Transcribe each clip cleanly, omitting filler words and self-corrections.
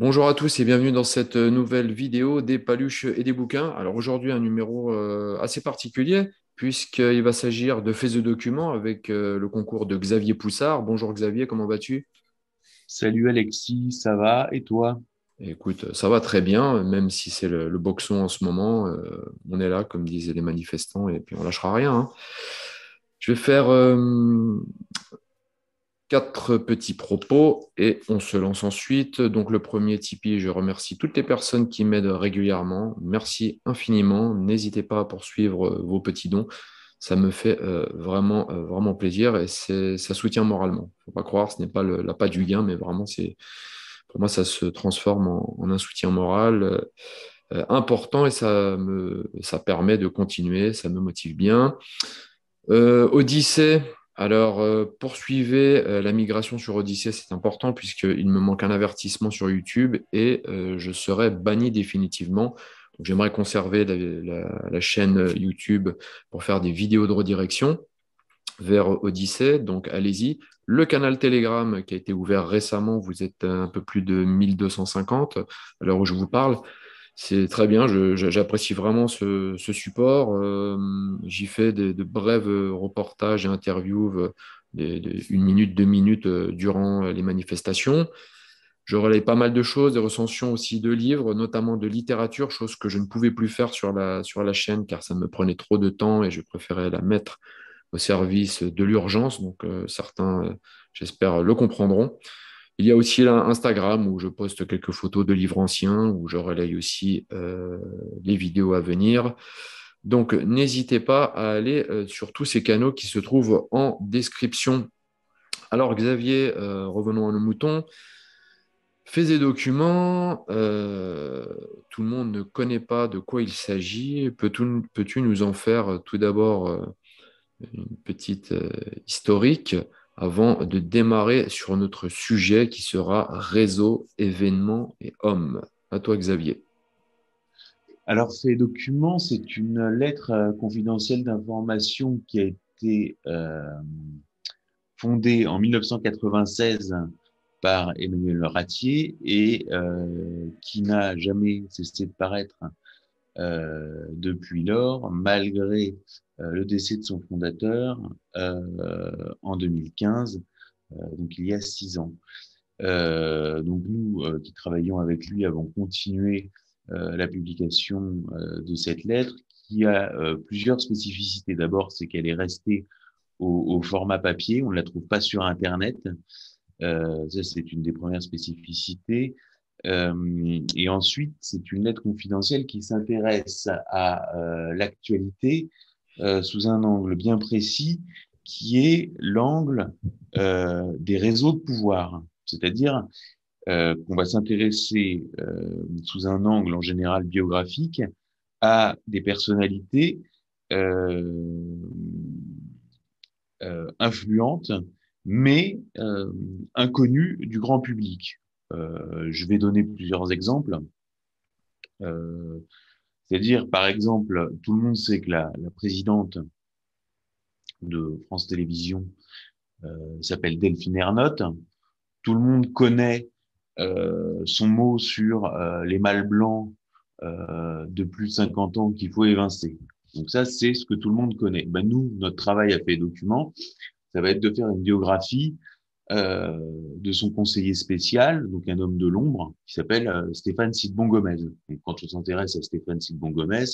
Bonjour à tous et bienvenue dans cette nouvelle vidéo des paluches et des bouquins. Alors aujourd'hui un numéro assez particulier puisqu'il va s'agir de faits et documents avec le concours de Xavier Poussard. Bonjour Xavier, comment vas-tu? Salut Alexis, ça va? Et toi? Écoute, ça va très bien, même si c'est le boxon en ce moment. On est là, comme disaient les manifestants, et puis on lâchera rien, hein. Je vais faire quatre petits propos et on se lance ensuite. Donc le premier Tipeee, je remercie toutes les personnes qui m'aident régulièrement. Merci infiniment. N'hésitez pas à poursuivre vos petits dons. Ça me fait vraiment plaisir et ça soutient moralement. Faut pas croire, ce n'est pas l'appât du gain, mais vraiment, pour moi, ça se transforme en un soutien moral important et ça permet de continuer, ça me motive bien. Odyssée, alors poursuivez la migration sur Odyssée, c'est important puisqu'il me manque un avertissement sur YouTube et je serai banni définitivement. Donc, j'aimerais conserver la chaîne YouTube pour faire des vidéos de redirection vers Odyssée, donc allez-y. Le canal Telegram qui a été ouvert récemment, vous êtes un peu plus de 1250 à l'heure où je vous parle. C'est très bien, j'apprécie vraiment ce support. J'y fais de brèves reportages et interviews, une minute, 2 minutes durant les manifestations. Je relaye pas mal de choses, des recensions aussi de livres, notamment de littérature, chose que je ne pouvais plus faire sur la chaîne car ça me prenait trop de temps et je préférais la mettre au service de l'urgence. Donc certains, j'espère, le comprendront. Il y a aussi là Instagram où je poste quelques photos de livres anciens, où je relaye aussi les vidéos à venir. Donc, n'hésitez pas à aller sur tous ces canaux qui se trouvent en description. Alors, Xavier, revenons à nos moutons. Faits et documents, tout le monde ne connaît pas de quoi il s'agit. Peux-tu nous en faire tout d'abord une petite historique avant de démarrer sur notre sujet qui sera réseau, événements et hommes. À toi, Xavier. Alors, ces documents, c'est une lettre confidentielle d'information qui a été fondée en 1996 par Emmanuel Ratier et qui n'a jamais cessé de paraître depuis lors, malgré le décès de son fondateur en 2015, donc il y a 6 ans. Donc nous qui travaillons avec lui avons continué la publication de cette lettre qui a plusieurs spécificités. D'abord, c'est qu'elle est restée au format papier, on ne la trouve pas sur Internet. Ça, c'est une des premières spécificités. Et ensuite, c'est une lettre confidentielle qui s'intéresse à l'actualité sous un angle bien précis, qui est l'angle des réseaux de pouvoir. C'est-à-dire qu'on va s'intéresser sous un angle en général biographique à des personnalités euh, influentes, mais inconnues du grand public. Je vais donner plusieurs exemples. Euh, C'est-à-dire, par exemple, tout le monde sait que la présidente de France Télévisions s'appelle Delphine Ernotte. Tout le monde connaît son mot sur les mâles blancs de plus de 50 ans qu'il faut évincer. Donc ça, c'est ce que tout le monde connaît. Ben nous, notre travail à fait document, ça va être de faire une biographie de son conseiller spécial, donc un homme de l'ombre, qui s'appelle Stéphane Sidbon Gomez. Donc quand on s'intéresse à Stéphane Sidbon Gomez,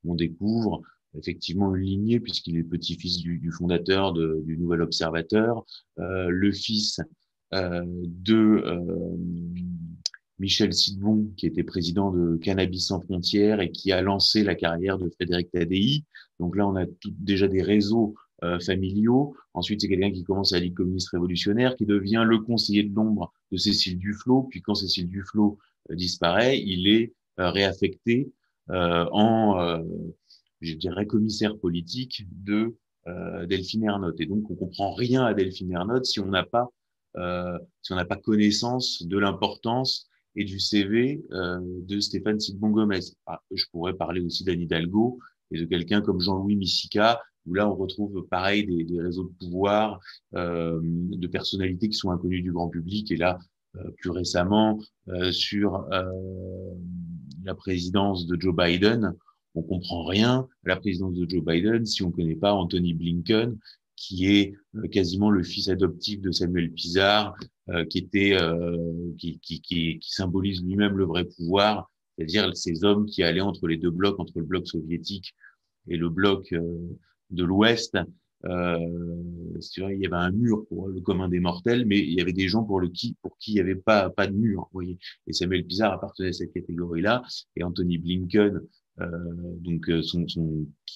on découvre effectivement une lignée, puisqu'il est le petit-fils du fondateur du Nouvel Observateur, le fils de Michel Sidbon, qui était président de Cannabis sans frontières et qui a lancé la carrière de Frédéric Tadei. Donc là, on a déjà des réseaux familiaux. Ensuite, c'est quelqu'un qui commence à la Ligue communiste révolutionnaire, qui devient le conseiller de l'ombre de Cécile Duflot. Puis quand Cécile Duflot disparaît, il est réaffecté en, je dirais, commissaire politique de Delphine Ernotte. Et donc, on comprend rien à Delphine Ernotte si on n'a pas connaissance de l'importance et du CV de Stéphane Sidbon Gomez. Ah, je pourrais parler aussi d'Anne Hidalgo et de quelqu'un comme Jean-Louis Missica, où là on retrouve pareil des réseaux de pouvoir, de personnalités qui sont inconnues du grand public. Et là, plus récemment sur la présidence de Joe Biden. On comprend rien à la présidence de Joe Biden si on ne connaît pas Anthony Blinken, qui est quasiment le fils adoptif de Samuel Pisar, qui symbolise lui-même le vrai pouvoir, c'est-à-dire ces hommes qui allaient entre les deux blocs, entre le bloc soviétique et le bloc de l'Ouest. C'est vrai, il y avait un mur pour le commun des mortels, mais il y avait des gens pour qui il n'y avait pas de mur, vous voyez. Et Samuel Pisar appartenait à cette catégorie-là, et Anthony Blinken,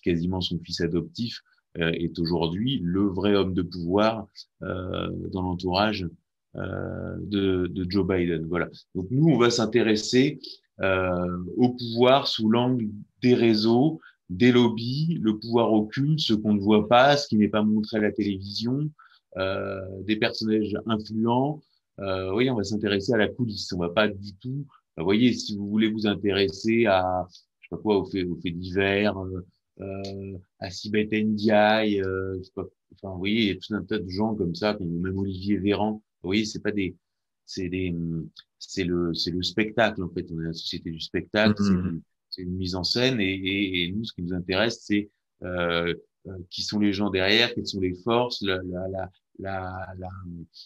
quasiment son fils adoptif, est aujourd'hui le vrai homme de pouvoir dans l'entourage de Joe Biden. Voilà. Donc nous, on va s'intéresser au pouvoir sous l'angle des réseaux, des lobbies, le pouvoir occulte, ce qu'on ne voit pas, ce qui n'est pas montré à la télévision, des personnages influents. Oui, on va s'intéresser à la coulisse. On va pas du tout. Vous voyez, si vous voulez vous intéresser à, je sais pas quoi, aux faits divers, à Sibeth Ndiaye, je sais pas, enfin, vous voyez, il y a tout un tas de gens comme ça, comme même Olivier Véran. Vous voyez, c'est des, c'est le spectacle en fait. On est la société du spectacle, Mhm. c'est une mise en scène et nous, ce qui nous intéresse, c'est qui sont les gens derrière, quelles sont les forces, la,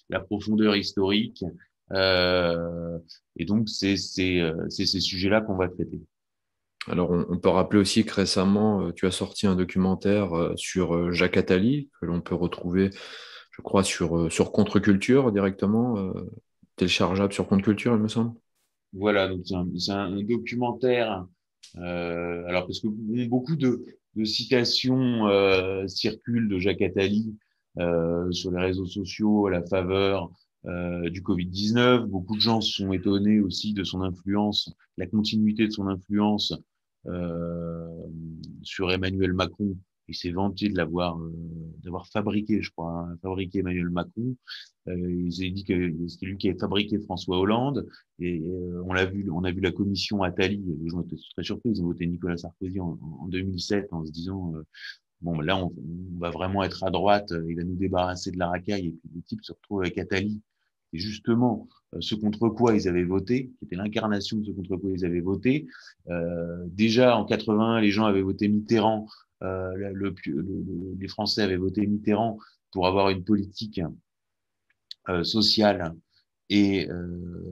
la profondeur historique. Et donc, c'est ces sujets-là qu'on va traiter. Alors, on peut rappeler aussi que récemment, tu as sorti un documentaire sur Jacques Attali, que l'on peut retrouver, je crois, sur Contre-Culture directement, téléchargeable sur Contre-Culture, il me semble. Voilà, donc c'est un documentaire. Alors parce que bon, beaucoup de citations circulent de Jacques Attali sur les réseaux sociaux à la faveur du Covid-19. Beaucoup de gens sont étonnés aussi de son influence, la continuité de son influence euh, sur Emmanuel Macron. Il s'est vanté de d'avoir fabriqué, je crois, hein, fabriqué Emmanuel Macron. Il s'est dit que c'était lui qui avait fabriqué François Hollande. Et on a vu la commission Attali. Les gens étaient très surpris. Ils ont voté Nicolas Sarkozy en 2007 en se disant bon, là, on va vraiment être à droite. Il va nous débarrasser de la racaille. Et puis les types se retrouvent avec Attali. Et justement, ce contre quoi ils avaient voté, qui était l'incarnation de ce contre quoi ils avaient voté. Déjà en 80, les gens avaient voté Mitterrand. Les Français avaient voté Mitterrand pour avoir une politique sociale et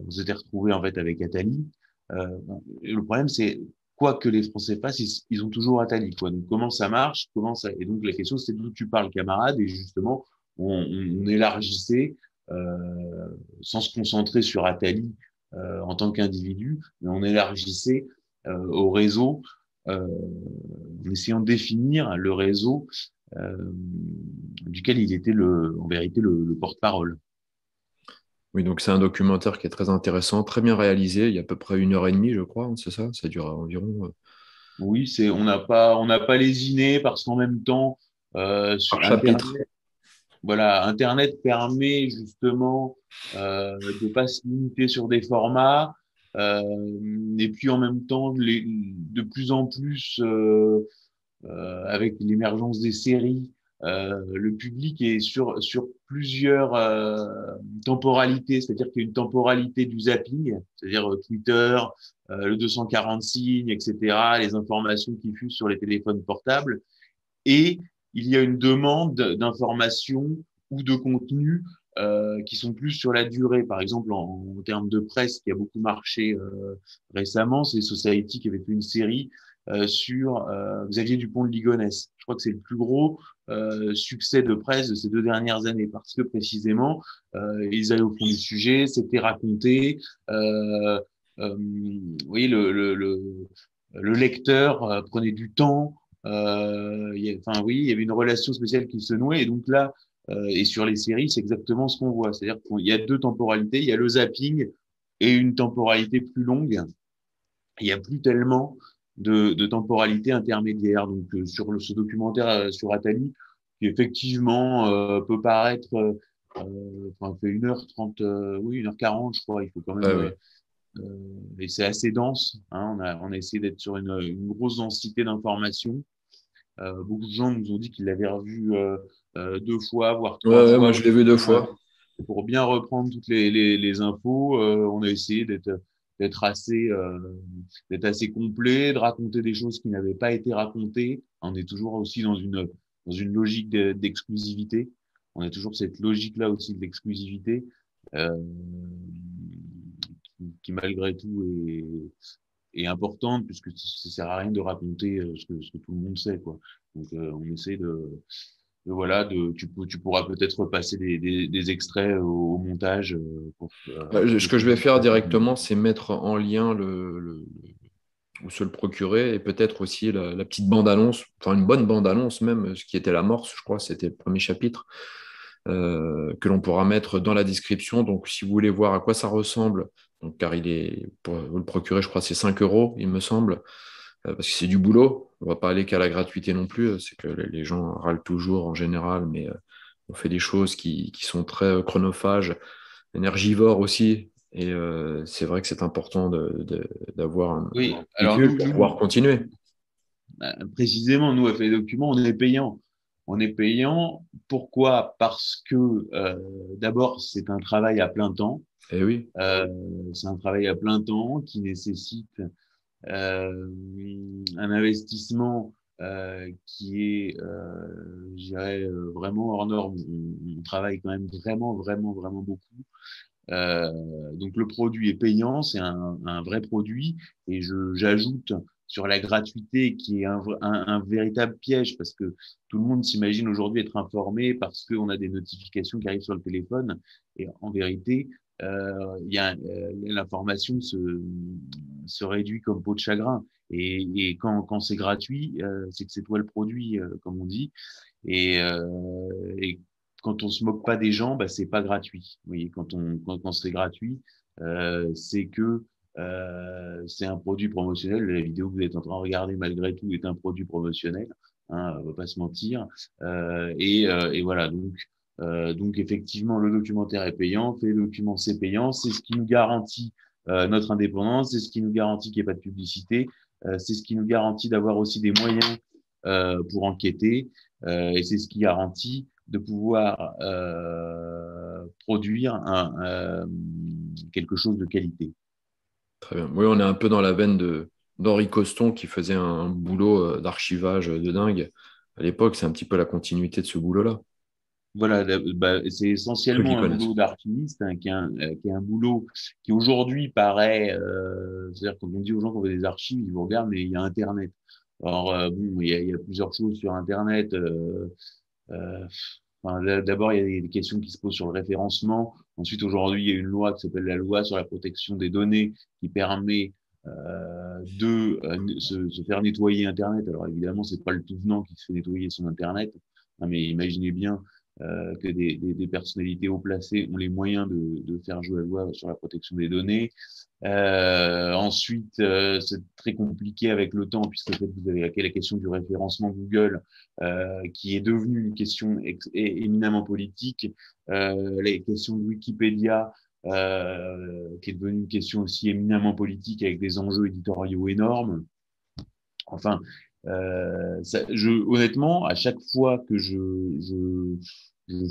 on s'était retrouvé en fait avec Attali. Le problème, c'est quoi que les Français fassent, ils ont toujours Attali. Quoi. Donc comment ça marche, comment ça... Et donc la question, c'est d'où tu parles, camarade. Et justement, on élargissait sans se concentrer sur Attali en tant qu'individu, mais on élargissait au réseau en essayant de définir le réseau duquel il était en vérité le porte-parole. Oui, donc c'est un documentaire qui est très intéressant, très bien réalisé. Il y a à peu près 1 heure et demie, je crois, c'est ça? Ça dure environ Oui, on n'a pas lésiné parce qu'en même temps, par sur chapitre. Internet, voilà, Internet permet justement de pas se limiter sur des formats, et puis en même temps, de plus en plus, avec l'émergence des séries, le public est sur plusieurs temporalités, c'est-à-dire qu'il y a une temporalité du zapping, c'est-à-dire Twitter, le 240 signes, etc., les informations qui fusent sur les téléphones portables, et il y a une demande d'informations ou de contenu qui sont plus sur la durée. Par exemple, en termes de presse, qui a beaucoup marché récemment, c'est Society qui avait fait une série sur Xavier Dupont de Ligonnès. Je crois que c'est le plus gros succès de presse de ces 2 dernières années parce que précisément, ils allaient au fond du sujet, c'était raconté. Vous voyez, le lecteur prenait du temps. Enfin, oui, il y avait une relation spéciale qui se nouait. Et donc là, et sur les séries, c'est exactement ce qu'on voit. C'est-à-dire qu'il y a deux temporalités. Il y a le zapping et une temporalité plus longue. Il n'y a plus tellement de temporalité intermédiaire. Donc, ce documentaire sur Attali, qui effectivement peut paraître, enfin, fait 1h30, oui, 1h40, je crois. Il faut quand Ouais, même ouais. et c'est assez dense. Hein, on a essayé d'être sur une grosse densité d'informations. Beaucoup de gens nous ont dit qu'ils l'avaient revu 2 fois, voire Ouais, trois ouais, moi fois. je l'ai vu 2 fois. pour bien reprendre toutes les infos, on a essayé d'être assez, d'être assez complet, de raconter des choses qui n'avaient pas été racontées. On est toujours aussi dans une logique d'exclusivité. On a toujours cette logique-là aussi de l'exclusivité, euh, qui malgré tout est importante puisque ça sert à rien de raconter ce que tout le monde sait, quoi. Donc, on essaie voilà, tu pourras peut-être passer des extraits au montage pour que Ce que tout je le vais monde faire sache. directement, c'est mettre en lien ou se le procurer, et peut-être aussi la petite bande-annonce, enfin une bonne bande-annonce même, ce qui était l'amorce, je crois, c'était le premier chapitre, que l'on pourra mettre dans la description. Donc, si vous voulez voir à quoi ça ressemble, donc, car pour vous le procurer, je crois, c'est 5 euros, il me semble, parce que c'est du boulot. On ne va pas aller qu'à la gratuité non plus. C'est que les gens râlent toujours en général, mais on fait des choses qui sont très chronophages, énergivores aussi. Et c'est vrai que c'est important d'avoir un Oui, alors véhicule pour pouvoir continuer. précisément, nous, à fait documents, on est payant. On est payant. Pourquoi? Parce que d'abord, c'est un travail à plein temps. Et oui, Euh, c'est un travail à plein temps qui nécessite un investissement qui est, je dirais, vraiment hors norme. On travaille quand même vraiment, vraiment, vraiment beaucoup. Euh, donc le produit est payant, c'est un vrai produit, et j'ajoute sur la gratuité qui est un véritable piège parce que tout le monde s'imagine aujourd'hui être informé parce qu'on a des notifications qui arrivent sur le téléphone, et en vérité, l'information se réduit comme peau de chagrin. Et quand c'est gratuit, c'est que c'est toi le produit, comme on dit. Et quand on se moque pas des gens, bah, c'est pas gratuit. Vous voyez, quand c'est gratuit, c'est que c'est un produit promotionnel. La vidéo que vous êtes en train de regarder, malgré tout, est un produit promotionnel. Hein, on va pas se mentir. Et voilà. Donc effectivement, le documentaire est payant. Fait le document, c'est payant. C'est ce qui nous garantit notre indépendance. C'est ce qui nous garantit qu'il n'y ait pas de publicité. C'est ce qui nous garantit d'avoir aussi des moyens pour enquêter. Et c'est ce qui garantit de pouvoir produire quelque chose de qualité. très bien. Oui, on est un peu dans la veine d'Henri Coston qui faisait un boulot d'archivage de dingue. À l'époque, c'est un petit peu la continuité de ce boulot-là. Voilà, bah, c'est Ceux qui essentiellement un connaissent. boulot d'archiviste, hein, qui est un boulot qui aujourd'hui paraît, c'est-à-dire quand on dit aux gens qu'on veut des archives, ils vous regardent, mais il y a Internet. Alors bon, il y a plusieurs choses sur Internet. Euh, enfin, d'abord, il y a des questions qui se posent sur le référencement. Ensuite, aujourd'hui, il y a une loi qui s'appelle la loi sur la protection des données qui permet de se faire nettoyer Internet. Alors évidemment, c'est pas le tout venant qui se fait nettoyer son Internet, hein, mais imaginez bien que des personnalités haut placées ont les moyens de faire jouer la loi sur la protection des données. Ensuite, c'est très compliqué avec le temps, puisque vous avez la question du référencement Google, qui est devenue une question éminemment politique, les questions de Wikipédia, qui est devenue une question aussi éminemment politique avec des enjeux éditoriaux énormes. Enfin, honnêtement, à chaque fois que je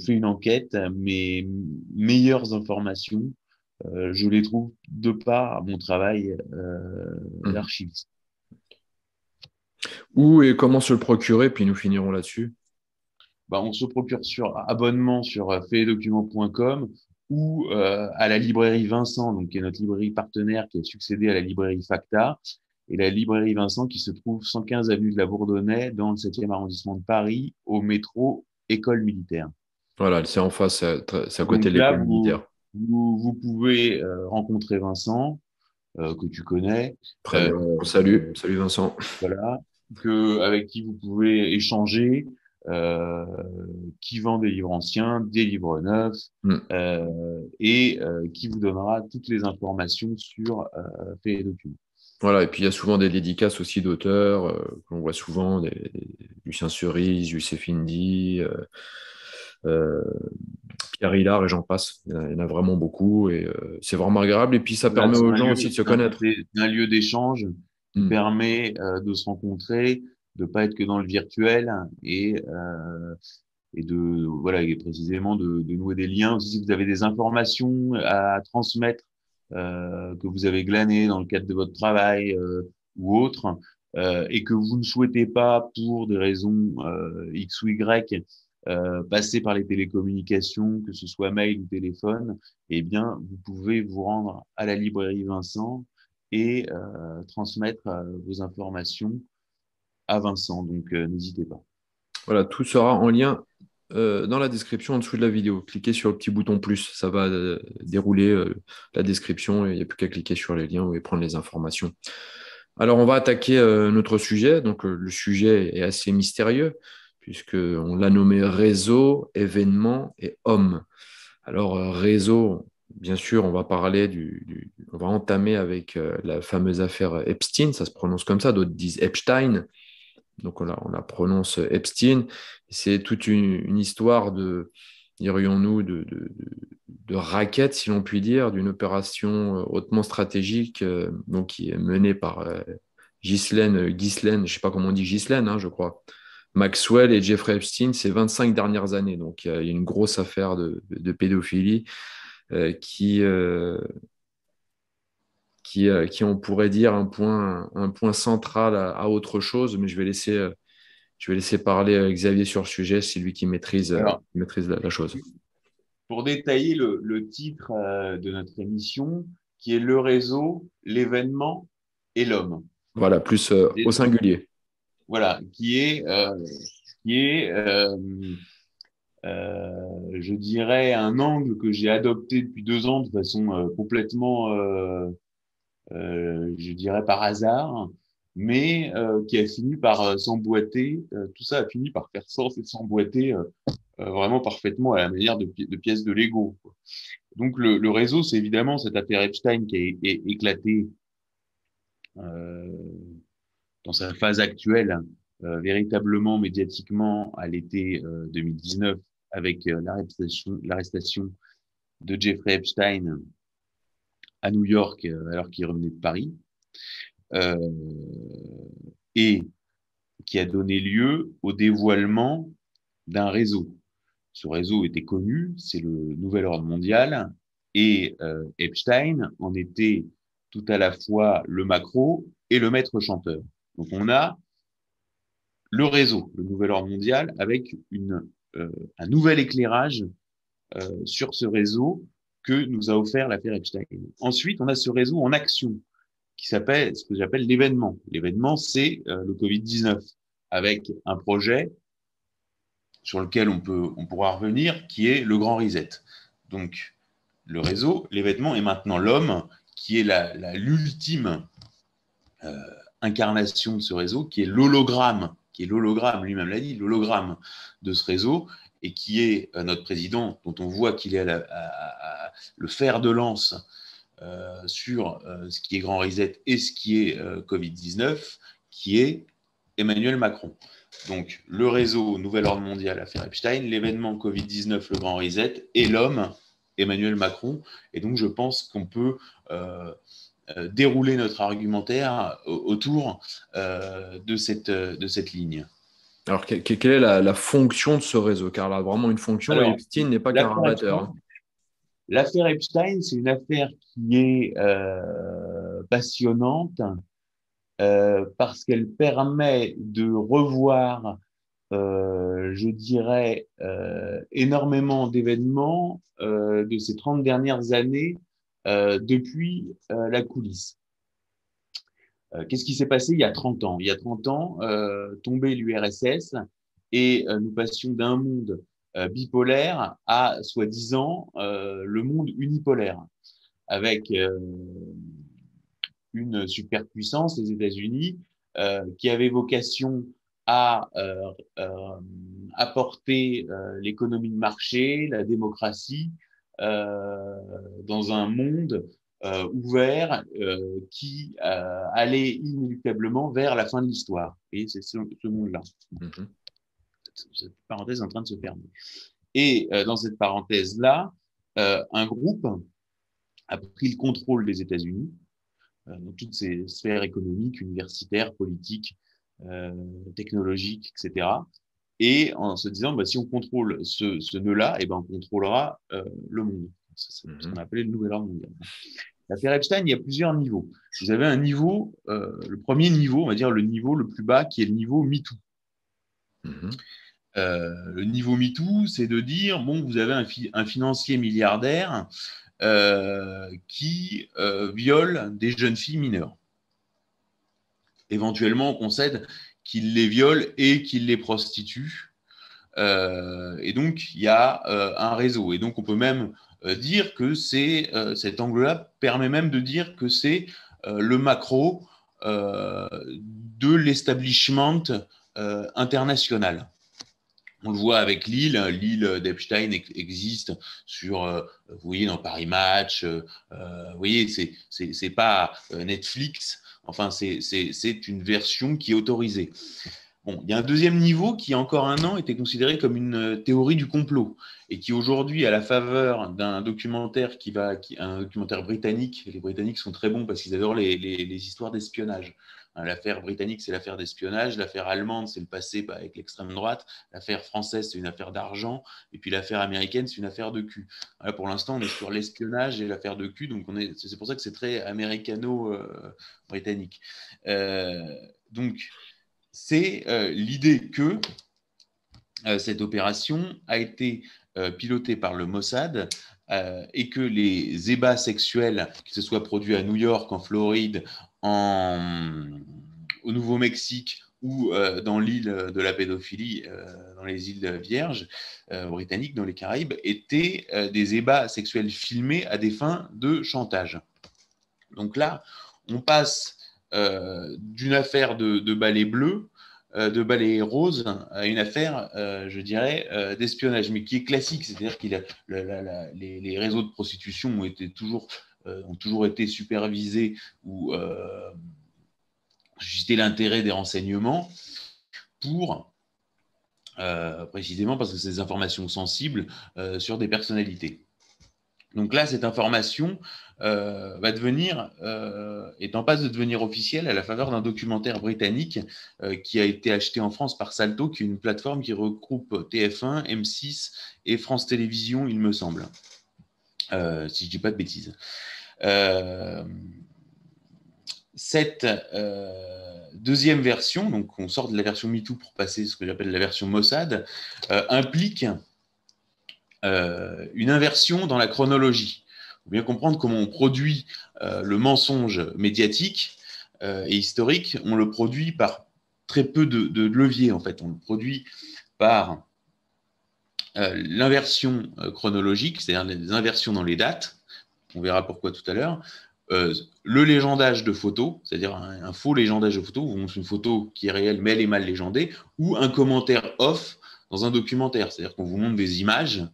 fais une enquête, mes meilleures informations, je les trouve de par mon travail Mhm. d'archiviste. Où et comment se le procurer, puis nous finirons là-dessus. Bah, on se procure sur abonnement sur faitdocuments.com ou à la librairie Vincent, donc qui est notre librairie partenaire qui a succédé à la librairie Facta, et la librairie Vincent qui se trouve 115 avenue de la Bourdonnais dans le 7e arrondissement de Paris, au métro École militaire. Voilà, c'est en face, c'est à côté Donc de là, l'école militaire. vous pouvez rencontrer Vincent, que tu connais, Très bien. euh, Salut, salut Vincent. voilà, avec qui vous pouvez échanger, euh, qui vend des livres anciens, des livres neufs, Mm. et qui vous donnera toutes les informations sur Faits et Documents. Voilà, et puis il y a souvent des dédicaces aussi d'auteurs, qu'on voit souvent, Lucien Cerise, Youssef Indy, euh, Pierre Hillard et j'en passe. Il y en a vraiment beaucoup et c'est vraiment agréable. Et puis ça Voilà, permet aux gens aussi de se connaître. c'est un lieu d'échange qui Mm. permet de se rencontrer, de pas être que dans le virtuel, et et de voilà et précisément de nouer des liens. Aussi, si vous avez des informations à transmettre que vous avez glanées dans le cadre de votre travail ou autre, et que vous ne souhaitez pas pour des raisons X ou Y passer par les télécommunications, que ce soit mail ou téléphone, eh bien, vous pouvez vous rendre à la librairie Vincent et transmettre vos informations à Vincent. Donc, n'hésitez pas. Voilà, tout sera en lien dans la description en dessous de la vidéo. Cliquez sur le petit bouton plus, ça va dérouler la description et il n'y a plus qu'à cliquer sur les liens et prendre les informations. Alors, on va attaquer notre sujet. Donc, le sujet est assez mystérieux puisqu'on l'a nommé réseau, événement et homme. Alors, réseau, bien sûr, on va parler on va entamer avec la fameuse affaire Epstein, ça se prononce comme ça, d'autres disent Epstein. Donc on la prononce Epstein. C'est toute une histoire de, dirions-nous, de raquette, si l'on peut dire, d'une opération hautement stratégique donc, qui est menée par Ghislaine, je ne sais pas comment on dit Ghislaine, hein, je crois. Maxwell et Jeffrey Epstein, ces 25 dernières années. Donc il y a une grosse affaire de pédophilie qui, qui, on pourrait dire, un point central à autre chose, mais je vais laisser parler Xavier sur le sujet, c'est lui Alors, qui maîtrise la chose. pour détailler le titre de notre émission, qui est le réseau, l'événement et l'homme. Voilà, plus au singulier. Voilà, qui est je dirais, un angle que j'ai adopté depuis 2 ans de façon complètement, je dirais, par hasard, mais qui a fini par s'emboîter. Tout ça a fini par faire sens et s'emboîter vraiment parfaitement à la manière de pièces de Lego, quoi. Donc le réseau, c'est évidemment cette affaire Epstein qui est éclatée euh, dans sa phase actuelle, véritablement médiatiquement à l'été 2019 avec l'arrestation de Jeffrey Epstein à New York alors qu'il revenait de Paris, euh, et qui a donné lieu au dévoilement d'un réseau. Ce réseau était connu, c'est le Nouvel Ordre Mondial, et Epstein en était tout à la fois le macro et le maître chanteur. Donc on a le réseau, le Nouvel Ordre Mondial, avec un nouvel éclairage sur ce réseau que nous a offert l'affaire Epstein. Ensuite, on a ce réseau en action qui s'appelle ce que j'appelle l'événement. L'événement, c'est le Covid-19, avec un projet sur lequel on pourra revenir, qui est le Grand Reset. Donc, le réseau, l'événement et maintenant l'homme, qui est l'ultime incarnation de ce réseau, qui est l'hologramme, lui-même l'a dit, l'hologramme de ce réseau, et qui est notre président, dont on voit qu'il est le fer de lance sur ce qui est Grand Reset et ce qui est Covid-19, qui est Emmanuel Macron. Donc, le réseau Nouvel Ordre Mondial, affaire Epstein, l'événement Covid-19, le Grand Reset, et l'homme, Emmanuel Macron. Et donc, je pense qu'on peut dérouler notre argumentaire autour de cette ligne. Alors, quelle est la fonction de ce réseau? Car là, vraiment une fonction, et Alors, Epstein n'est pas qu'un l'affaire rabatteur, hein. Epstein, l'affaire Epstein, c'est une affaire qui est passionnante parce qu'elle permet de revoir, je dirais, énormément d'événements de ces 30 dernières années depuis la coulisse. Qu'est-ce qui s'est passé il y a 30 ans? Il y a 30 ans, tombait l'URSS et nous passions d'un monde bipolaire à, soi-disant, le monde unipolaire, avec une superpuissance, les États-Unis, qui avait vocation à apporter l'économie de marché, la démocratie, dans un monde ouvert qui allait inéluctablement vers la fin de l'histoire. Et c'est ce monde-là. Mhm. Cette parenthèse est en train de se fermer. Et dans cette parenthèse-là, un groupe a pris le contrôle des États-Unis dans toutes ces sphères économiques, universitaires, politiques, technologiques, etc. et en se disant, bah, si on contrôle ce nœud-là, et ben, on contrôlera le monde. C'est ce qu'on Mhm. appelait le nouvel ordre mondial. L'affaire Epstein, il y a plusieurs niveaux. Vous avez un niveau, le premier niveau, on va dire le niveau le plus bas, qui est le niveau MeToo. Mhm. Le niveau MeToo, c'est de dire, bon, vous avez un financier milliardaire qui viole des jeunes filles mineures. Éventuellement, on concède qu'il les viole et qu'il les prostitue. Et donc, il y a un réseau. Et donc, on peut même dire que cet angle-là permet même de dire que c'est le macro de l'establishment international. On le voit avec Lille. L'île d'Epstein existe sur, vous voyez, dans Paris Match. Vous voyez, c'est pas Netflix. Enfin, c'est une version qui est autorisée. Bon, il y a un deuxième niveau qui, il y a encore un an, était considéré comme une théorie du complot et qui aujourd'hui, à la faveur d'un documentaire un documentaire britannique, les Britanniques sont très bons parce qu'ils adorent les histoires d'espionnage. L'affaire britannique, c'est l'affaire d'espionnage. L'affaire allemande, c'est le passé avec l'extrême droite. L'affaire française, c'est une affaire d'argent. Et puis l'affaire américaine, c'est une affaire de cul. Là, pour l'instant, on est sur l'espionnage et l'affaire de cul. Donc, c'est pour ça que c'est très américano-britannique. Donc, c'est l'idée que cette opération a été pilotée par le Mossad et que les ébats sexuels, que ce soit produits à New York, en Floride, au Nouveau-Mexique ou dans l'île de la pédophilie, dans les îles Vierges britanniques, dans les Caraïbes, étaient des ébats sexuels filmés à des fins de chantage. Donc là, on passe d'une affaire de balai bleu, de balai rose, à une affaire, je dirais, d'espionnage, mais qui est classique. C'est-à-dire que les réseaux de prostitution ont toujours été supervisés ou suscité l'intérêt des renseignements pour, précisément parce que c'est des informations sensibles sur des personnalités. Donc là, cette information va devenir, est en passe de devenir officielle à la faveur d'un documentaire britannique qui a été acheté en France par Salto, qui est une plateforme qui regroupe TF1, M6 et France Télévisions, il me semble, si je ne dis pas de bêtises. Cette deuxième version, donc on sort de la version MeToo pour passer à ce que j'appelle la version Mossad, implique une inversion dans la chronologie. Il faut bien comprendre comment on produit le mensonge médiatique et historique. On le produit par très peu de leviers, en fait. On le produit par l'inversion chronologique, c'est-à-dire les inversions dans les dates. On verra pourquoi tout à l'heure. Le légendage de photos, c'est-à-dire un faux légendage de photos, où on montre une photo qui est réelle mais elle est mal légendée, ou un commentaire off dans un documentaire, c'est-à-dire qu'on vous montre des images.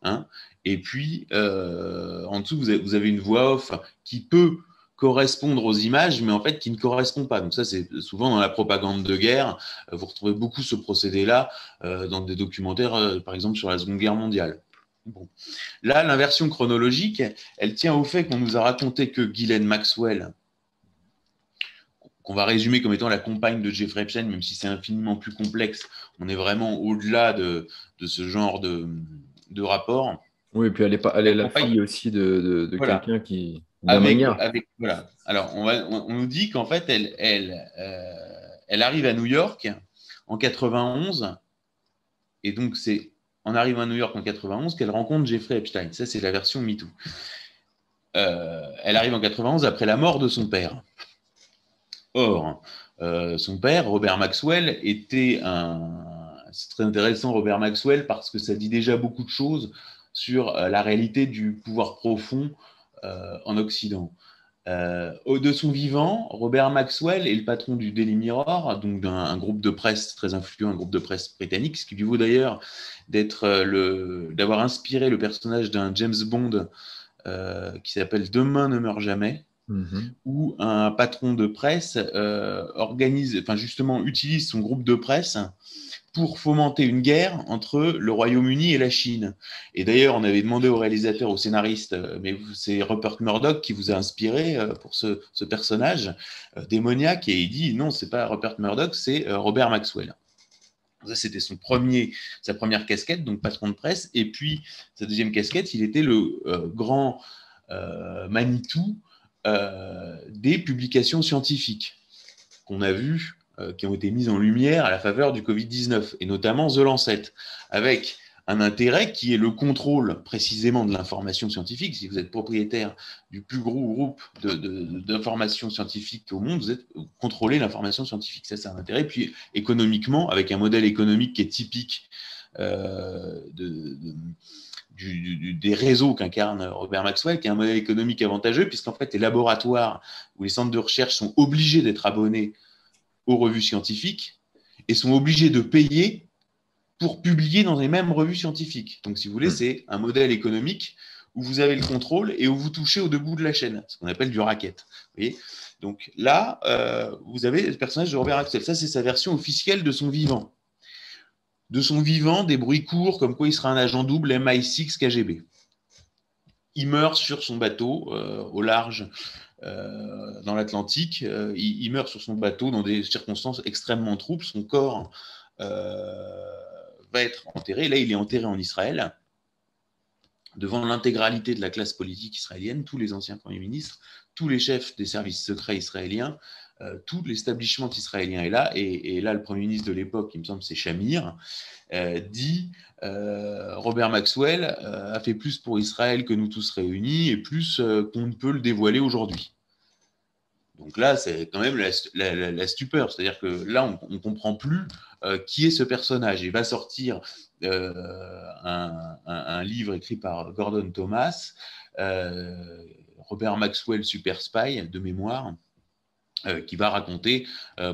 Hein, et puis, en dessous, vous avez une voix off qui peut correspondre aux images, mais en fait qui ne correspond pas. Donc ça, c'est souvent dans la propagande de guerre. Vous retrouvez beaucoup ce procédé-là dans des documentaires, par exemple, sur la Seconde Guerre mondiale. Bon. Là, l'inversion chronologique, elle tient au fait qu'on nous a raconté que Ghislaine Maxwell, qu'on va résumer comme étant la compagne de Jeffrey Epstein, même si c'est infiniment plus complexe, on est vraiment au-delà de ce genre de rapport. Oui, et puis elle est la Compagne, fille aussi de voilà, quelqu'un d'un mania. voilà. Alors, on nous dit qu'en fait, elle arrive à New York en 91, et donc c'est en arrivant à New York en 91 qu'elle rencontre Jeffrey Epstein. Ça, c'est la version MeToo. Elle arrive en 91 après la mort de son père. Or, son père, Robert Maxwell, était un. C'est très intéressant, Robert Maxwell, parce que ça dit déjà beaucoup de choses sur la réalité du pouvoir profond en Occident. De son vivant, Robert Maxwell est le patron du Daily Mirror, donc d'un groupe de presse très influent, un groupe de presse britannique, ce qui lui vaut d'ailleurs d'avoir inspiré le personnage d'un James Bond qui s'appelle Demain ne meurt jamais, Mhm. où un patron de presse utilise son groupe de presse pour fomenter une guerre entre le Royaume-Uni et la Chine. Et d'ailleurs, on avait demandé au réalisateur, au scénariste, mais c'est Rupert Murdoch qui vous a inspiré pour ce personnage démoniaque, et il dit non, c'est pas Rupert Murdoch, c'est Robert Maxwell. Ça, c'était sa première casquette, donc patron de presse. Et puis, sa deuxième casquette, il était le grand Manitou des publications scientifiques qu'on a vues, qui ont été mises en lumière à la faveur du Covid-19, et notamment The Lancet, avec un intérêt qui est le contrôle précisément de l'information scientifique. Si vous êtes propriétaire du plus gros groupe d'informations scientifiques au monde, vous contrôlez l'information scientifique. Ça, c'est un intérêt. Puis économiquement, avec un modèle économique qui est typique des réseaux qu'incarne Robert Maxwell, qui est un modèle économique avantageux, puisqu'en fait, les laboratoires ou les centres de recherche sont obligés d'être abonnés aux revues scientifiques et sont obligés de payer pour publier dans les mêmes revues scientifiques. Donc, si vous voulez, c'est un modèle économique où vous avez le contrôle et où vous touchez au debout de la chaîne, ce qu'on appelle du racket. Vous voyez, donc là, vous avez le personnage de Robert Maxwell. Ça, c'est sa version officielle de son vivant. De son vivant, des bruits courts comme quoi il sera un agent double MI6 KGB. Il meurt sur son bateau au large dans l'Atlantique. Il meurt sur son bateau dans des circonstances extrêmement troubles. Son corps va être enterré. Là, il est enterré en Israël devant l'intégralité de la classe politique israélienne, tous les anciens premiers ministres, tous les chefs des services secrets israéliens, tout l'establishment israélien est là. Et là, le premier ministre de l'époque, il me semble, c'est Shamir, dit Robert Maxwell a fait plus pour Israël que nous tous réunis et plus qu'on ne peut le dévoiler aujourd'hui. Donc là, c'est quand même la stupeur. C'est-à-dire que là, on ne comprend plus qui est ce personnage. Il va sortir un livre écrit par Gordon Thomas, Robert Maxwell Super Spy, de mémoire, qui va raconter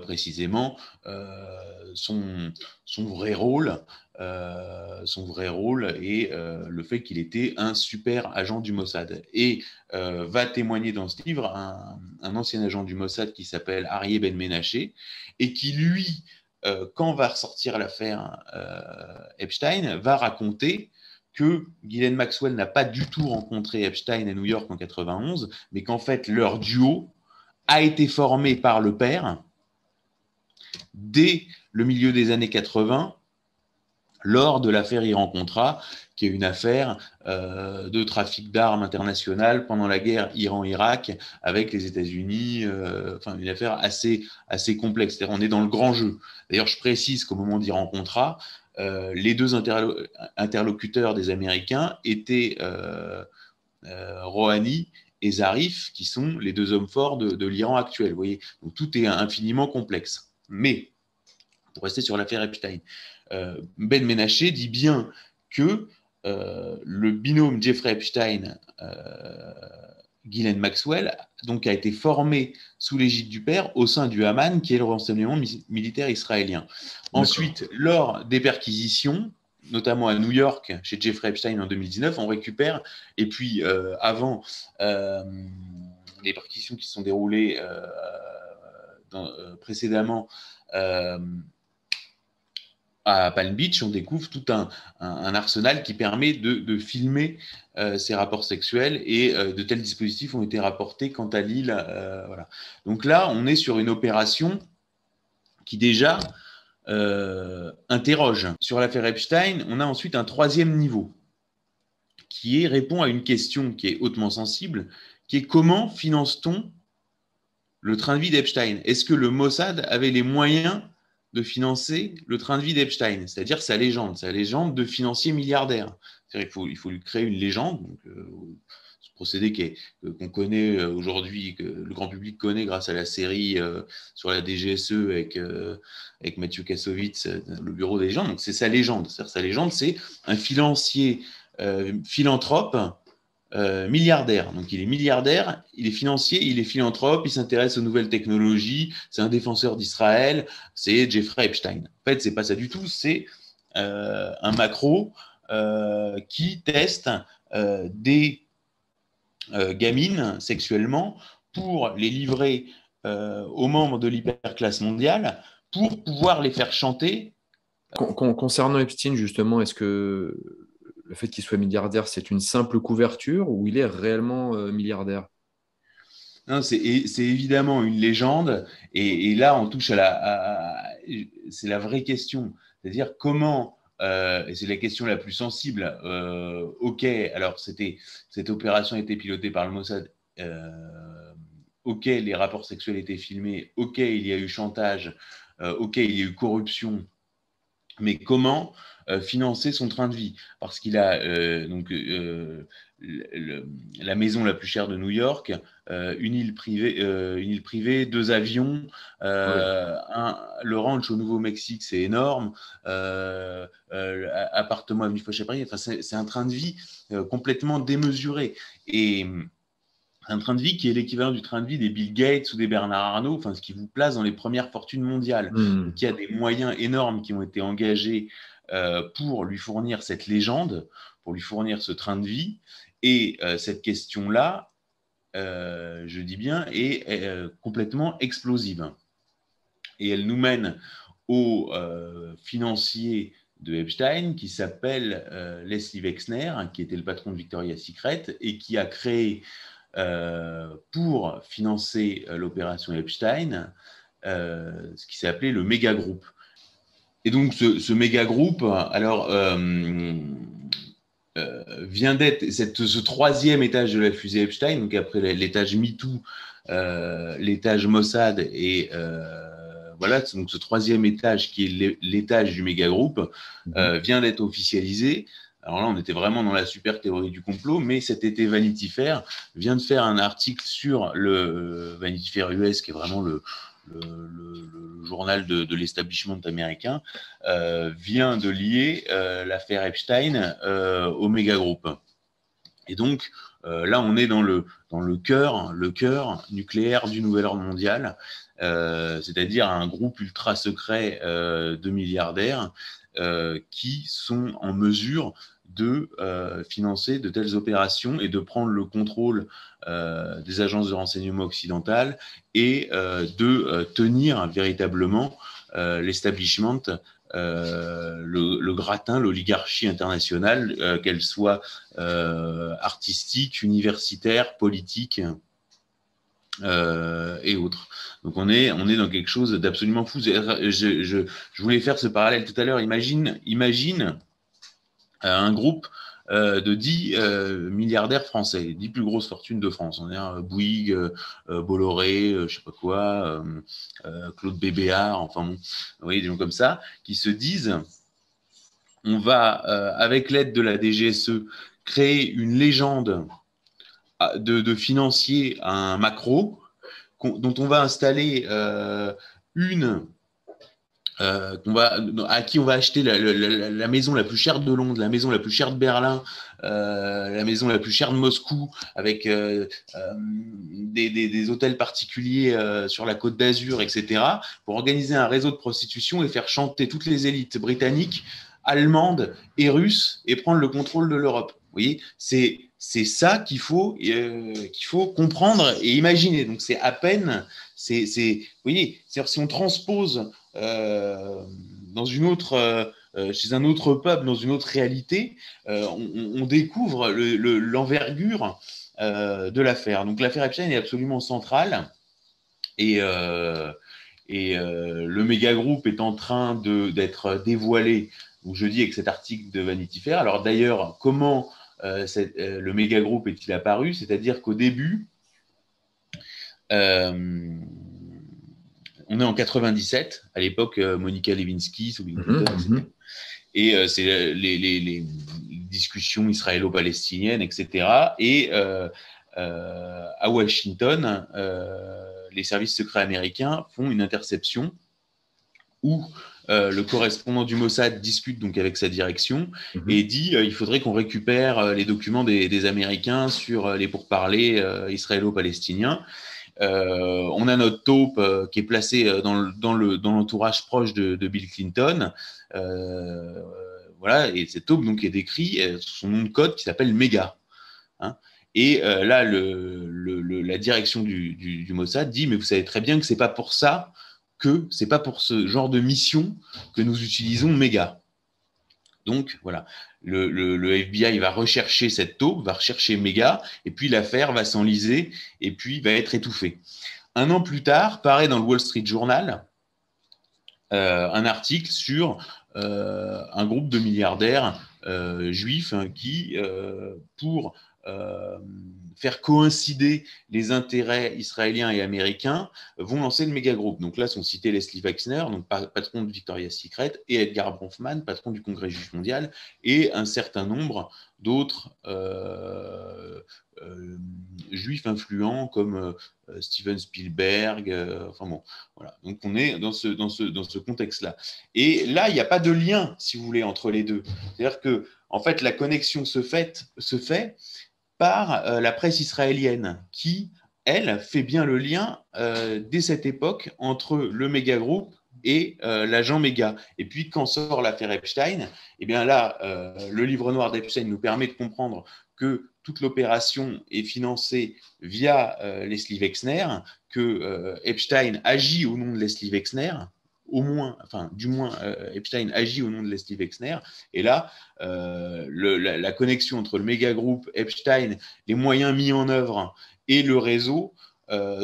précisément son vrai rôle et le fait qu'il était un super agent du Mossad. Et va témoigner dans ce livre un ancien agent du Mossad qui s'appelle Aryeh Ben Menaché et qui, lui, quand va ressortir l'affaire Epstein, va raconter que Ghislaine Maxwell n'a pas du tout rencontré Epstein à New York en 91, mais qu'en fait, leur duo a été formé par le père dès le milieu des années 80 lors de l'affaire Iran-Contra, qui est une affaire de trafic d'armes international pendant la guerre Iran-Irak avec les États-Unis, enfin une affaire assez complexe. C'est-à-dire on est dans le grand jeu. D'ailleurs, je précise qu'au moment d'Iran-Contra, les deux interlocuteurs des Américains étaient Rouhani et Zarif, qui sont les deux hommes forts de l'Iran actuel. Vous voyez, donc tout est infiniment complexe. Mais, pour rester sur l'affaire Epstein, Ben Menaché dit bien que le binôme Jeffrey Epstein, Ghislaine Maxwell, donc a été formé sous l'égide du père au sein du Haman, qui est le renseignement militaire israélien. Ensuite, lors des perquisitions, notamment à New York, chez Jeffrey Epstein en 2019, on récupère, et puis avant les perquisitions qui se sont déroulées précédemment à Palm Beach, on découvre tout un arsenal qui permet de filmer ces rapports sexuels et de tels dispositifs ont été rapportés quant à l'île. Voilà. Donc là, on est sur une opération qui déjà interroge. Sur l'affaire Epstein, on a ensuite un troisième niveau qui répond à une question qui est hautement sensible, qui est comment finance-t-on le train de vie d'Epstein? Est-ce que le Mossad avait les moyens de financer le train de vie d'Epstein, c'est-à-dire sa légende de financier milliardaire? C'est-à-dire il faut lui créer une légende, donc, ce procédé qu'on connaît aujourd'hui, que le grand public connaît grâce à la série sur la DGSE avec Mathieu Kassovitz, le bureau des légendes. Donc c'est sa légende. C'est-à-dire sa légende, c'est un financier philanthrope milliardaire. Donc il est milliardaire, il est financier, il est philanthrope, il s'intéresse aux nouvelles technologies, c'est un défenseur d'Israël, c'est Jeffrey Epstein. En fait, c'est pas ça du tout, c'est un macro qui teste des gamines sexuellement pour les livrer aux membres de l'hyperclasse mondiale pour pouvoir les faire chanter. Concernant Epstein, justement, est-ce que le fait qu'il soit milliardaire, c'est une simple couverture ou il est réellement milliardaire? Non, c'est évidemment une légende, et là on touche c'est la vraie question. C'est-à-dire comment, et c'est la question la plus sensible, OK, alors cette opération a été pilotée par le Mossad, OK, les rapports sexuels étaient filmés, OK, il y a eu chantage, OK, il y a eu corruption, mais comment financer son train de vie? Parce qu'il a le, la maison la plus chère de New York, une île privée, 2 avions, Oui. le ranch au Nouveau-Mexique, c'est énorme, appartement à Mille-Fois-Chaprier, enfin, c'est un train de vie complètement démesuré. Et un train de vie qui est l'équivalent du train de vie des Bill Gates ou des Bernard Arnault, enfin, ce qui vous place dans les premières fortunes mondiales. Donc, Hmm. il y a des moyens énormes qui ont été engagés pour lui fournir cette légende, pour lui fournir ce train de vie. Et cette question-là, je dis bien, est complètement explosive. Et elle nous mène au financier de Epstein qui s'appelle Leslie Wexner, qui était le patron de Victoria's Secret et qui a créé pour financer l'opération Epstein, ce qui s'est appelé le méga groupe. Et donc ce méga groupe, alors vient d'être ce troisième étage de la fusée Epstein, donc après l'étage MeToo, l'étage Mossad et voilà, donc ce troisième étage qui est l'étage du méga groupe Mhm. vient d'être officialisé. Alors là, on était vraiment dans la super théorie du complot, mais cet été Vanity Fair vient de faire un article sur le Vanity Fair US, qui est vraiment le journal de l'establishment américain, vient de lier l'affaire Epstein au méga groupe. Et donc, là, on est dans le cœur nucléaire du nouvel ordre mondial, c'est-à-dire un groupe ultra secret de milliardaires qui sont en mesure de financer de telles opérations et de prendre le contrôle des agences de renseignement occidentales et de tenir véritablement l'establishment, le gratin, l'oligarchie internationale, qu'elle soit artistique, universitaire, politique et autres. Donc on est dans quelque chose d'absolument fou. Je voulais faire ce parallèle tout à l'heure. Imagine un groupe de 10 milliardaires français, les 10 plus grosses fortunes de France. On est Bouygues, Bolloré, je sais pas quoi, Claude Bébéard, enfin bon, vous voyez, des gens comme ça, qui se disent, on va, avec l'aide de la DGSE, créer une légende de financier à un macro, dont on va installer une à qui on va acheter la maison la plus chère de Londres, la maison la plus chère de Berlin, la maison la plus chère de Moscou, avec des hôtels particuliers sur la Côte d'Azur, etc., pour organiser un réseau de prostitution et faire chanter toutes les élites britanniques, allemandes et russes et prendre le contrôle de l'Europe. Vous voyez, c'est ça qu'il faut comprendre et imaginer. Donc c'est à peine, vous voyez, si on transpose euh, dans une autre, chez un autre peuple, dans une autre réalité, on découvre l'envergure de l'affaire. Donc l'affaire Epstein est absolument centrale et, le méga groupe est en train d'être dévoilé, donc je dis avec cet article de Vanity Fair. Alors d'ailleurs, comment le méga groupe est-il apparu? C'est-à-dire qu'au début, euh, on est en 97, à l'époque, Monica Lewinsky, sous Bill Mhm. Clinton, etc. Mhm. Et c'est les discussions israélo-palestiniennes, etc. Et à Washington, les services secrets américains font une interception où le correspondant du Mossad discute donc avec sa direction Mhm. et dit il faudrait qu'on récupère les documents des Américains sur les pourparlers israélo-palestiniens. On a notre taupe qui est placé dans l'entourage proche de Bill Clinton. Voilà, et cette taupe donc est décrit sous son nom de code qui s'appelle Mega. Hein. Et là, la direction du Mossad dit, mais vous savez très bien que c'est pas pour ça, que c'est pas pour ce genre de mission que nous utilisons Mega. Donc voilà, le FBI va rechercher cette taupe, va rechercher Mega, et puis l'affaire va s'enliser, et puis va être étouffée. Un an plus tard, paraît dans le Wall Street Journal un article sur un groupe de milliardaires juifs qui, pour faire coïncider les intérêts israéliens et américains, vont lancer le méga groupe. Donc là sont cités Leslie Wexner, donc patron de Victoria's Secret, et Edgar Bronfman, patron du Congrès juif mondial, et un certain nombre d'autres juifs influents comme Steven Spielberg. Enfin bon, voilà. Donc on est dans ce contexte-là. Et là, il n'y a pas de lien, si vous voulez, entre les deux. C'est-à-dire que, en fait, la connexion se fait par la presse israélienne qui, elle, fait bien le lien dès cette époque entre le méga groupe et l'agent méga. Et puis, quand sort l'affaire Epstein, eh bien là, le livre noir d'Epstein nous permet de comprendre que toute l'opération est financée via Leslie Wexner, que Epstein agit au nom de Leslie Wexner, du moins, Epstein agit au nom de Leslie Wexner. Et là, la connexion entre le méga groupe Epstein, les moyens mis en œuvre et le réseau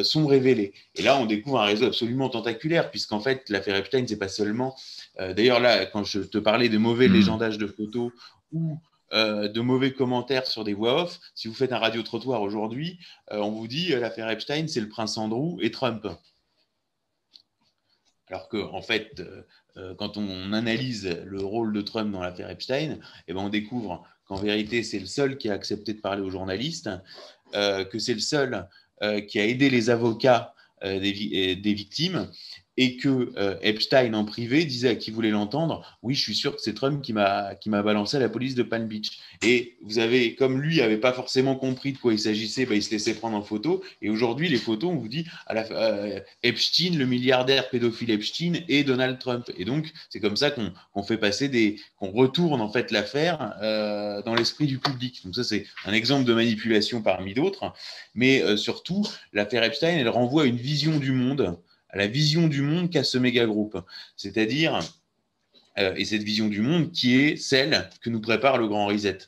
sont révélés. Et là, on découvre un réseau absolument tentaculaire, puisqu'en fait, l'affaire Epstein, c'est pas seulement. D'ailleurs, là, quand je te parlais de mauvais légendages de photos ou de mauvais commentaires sur des voix off, si vous faites un radio-trottoir aujourd'hui, on vous dit l'affaire Epstein, c'est le prince Andrew et Trump. Alors qu'en en fait, quand on analyse le rôle de Trump dans l'affaire Epstein, eh ben on découvre qu'en vérité, c'est le seul qui a accepté de parler aux journalistes, que c'est le seul qui a aidé les avocats des victimes, et que Epstein, en privé, disait à qui voulait l'entendre, oui, je suis sûr que c'est Trump qui m'a balancé à la police de Palm Beach. Et vous avez, comme lui n'avait pas forcément compris de quoi il s'agissait, il se laissait prendre en photo. Et aujourd'hui, les photos, on vous dit Epstein, le milliardaire pédophile Epstein et Donald Trump. Et donc, c'est comme ça qu'on fait passer qu'on retourne en fait l'affaire dans l'esprit du public. Donc ça, c'est un exemple de manipulation parmi d'autres. Mais surtout, l'affaire Epstein, elle renvoie à une vision du monde, à la vision du monde qu'a ce méga groupe. C'est-à-dire, et cette vision du monde qui est celle que nous prépare le grand reset.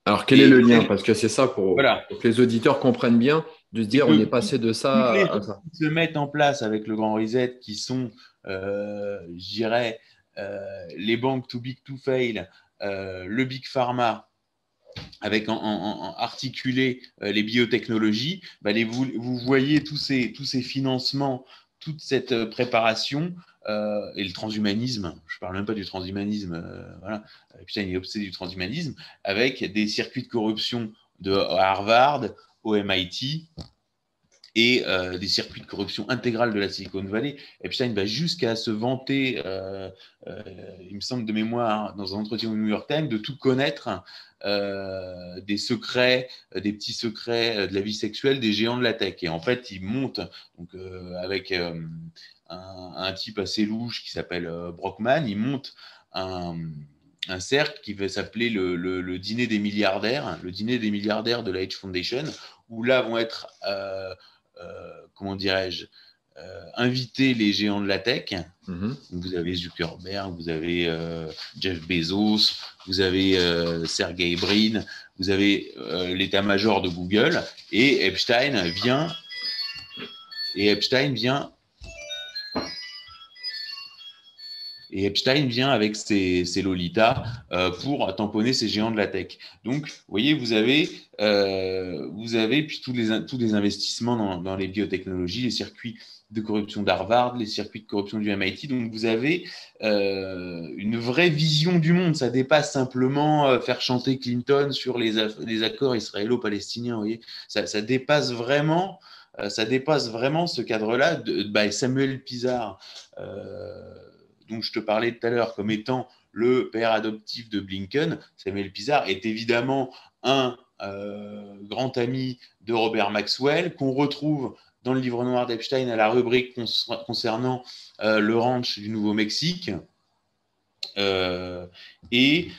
Alors, quel est le lien? Parce que c'est ça Voilà. pour que les auditeurs comprennent bien, de se C'est dire on que est passé de toutes ça les à choses ça. qui se mettent en place avec le grand reset, qui sont, je dirais, les banques too big to fail, le big pharma, avec en articulé les biotechnologies, vous voyez tous ces financements, toute cette préparation et le transhumanisme. Je ne parle même pas du transhumanisme. Voilà. Putain, il est obsédé du transhumanisme avec des circuits de corruption de Harvard, au MIT, et des circuits de corruption intégrale de la Silicon Valley. Epstein va jusqu'à se vanter, il me semble de mémoire, dans un entretien au New York Times, de tout connaître des secrets, des petits secrets de la vie sexuelle des géants de la tech. Et en fait, il monte donc, avec un type assez louche qui s'appelle Brockman, il monte un cercle qui va s'appeler le dîner des milliardaires, le dîner des milliardaires de la Hedge Foundation, où là vont être comment dirais-je, inviter les géants de la tech. Vous avez Zuckerberg, vous avez Jeff Bezos, vous avez Sergey Brin, vous avez l'état-major de Google, et Epstein vient avec ses Lolitas pour tamponner ces géants de la tech. Donc, vous voyez, vous avez puis tous les investissements dans les biotechnologies, les circuits de corruption d'Harvard, les circuits de corruption du MIT. Donc, vous avez une vraie vision du monde. Ça dépasse simplement faire chanter Clinton sur les accords israélo-palestiniens. Vous voyez, ça dépasse vraiment. Ça dépasse vraiment ce cadre-là. Samuel Pisar, dont je te parlais tout à l'heure comme étant le père adoptif de Blinken, Samuel Pisar, est évidemment un grand ami de Robert Maxwell, qu'on retrouve dans le livre noir d'Epstein à la rubrique concernant le ranch du Nouveau-Mexique. Et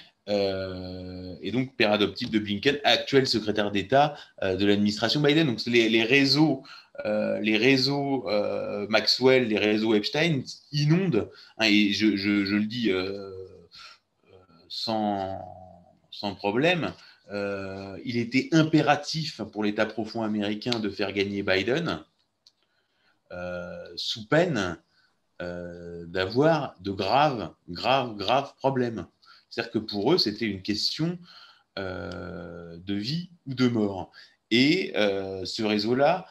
donc père adoptif de Blinken, actuel secrétaire d'État de l'administration Biden. Donc les réseaux Maxwell, les réseaux Epstein inondent, hein, et je le dis sans problème. Il était impératif pour l'État profond américain de faire gagner Biden sous peine d'avoir de graves problèmes. C'est-à-dire que pour eux, c'était une question de vie ou de mort. Et ce réseau-là,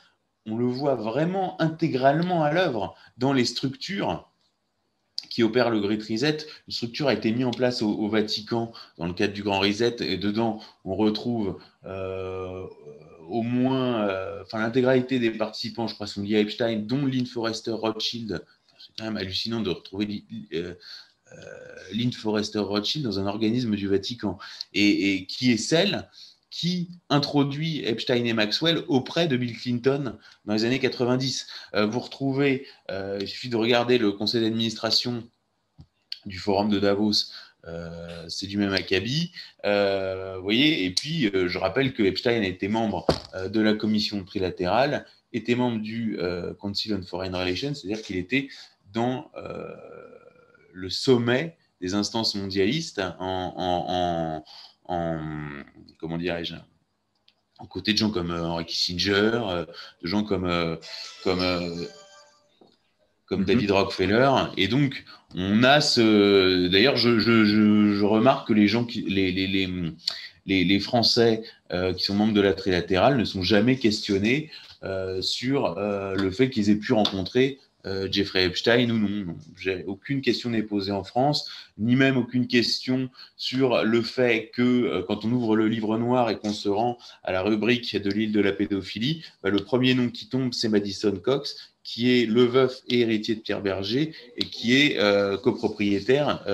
on le voit vraiment intégralement à l'œuvre dans les structures qui opère le Great Reset. Une structure a été mise en place au Vatican dans le cadre du Grand Reset, et dedans, on retrouve au moins, l'intégralité des participants, je crois, sont liés à Epstein, dont Lynn Forrester Rothschild. C'est quand même hallucinant de retrouver Lynn Forrester Rothschild dans un organisme du Vatican, et qui est celle qui introduit Epstein et Maxwell auprès de Bill Clinton dans les années 90. Vous retrouvez, il suffit de regarder le conseil d'administration du forum de Davos, c'est du même acabit. Vous voyez, et puis je rappelle que Epstein était membre de la commission trilatérale, était membre du Council on Foreign Relations, c'est-à-dire qu'il était dans le sommet des instances mondialistes comment dirais-je, en côté de gens comme Henry Kissinger, de gens comme, David Rockefeller. Et donc, on a ce. D'ailleurs, je remarque que les gens les Français qui sont membres de la trilatérale ne sont jamais questionnés sur le fait qu'ils aient pu rencontrer Jeffrey Epstein ou non. Aucune question n'est posée en France, ni même aucune question sur le fait que quand on ouvre le livre noir et qu'on se rend à la rubrique de l'île de la pédophilie, le premier nom qui tombe, c'est Madison Cox, qui est le veuf et héritier de Pierre Berger et qui est copropriétaire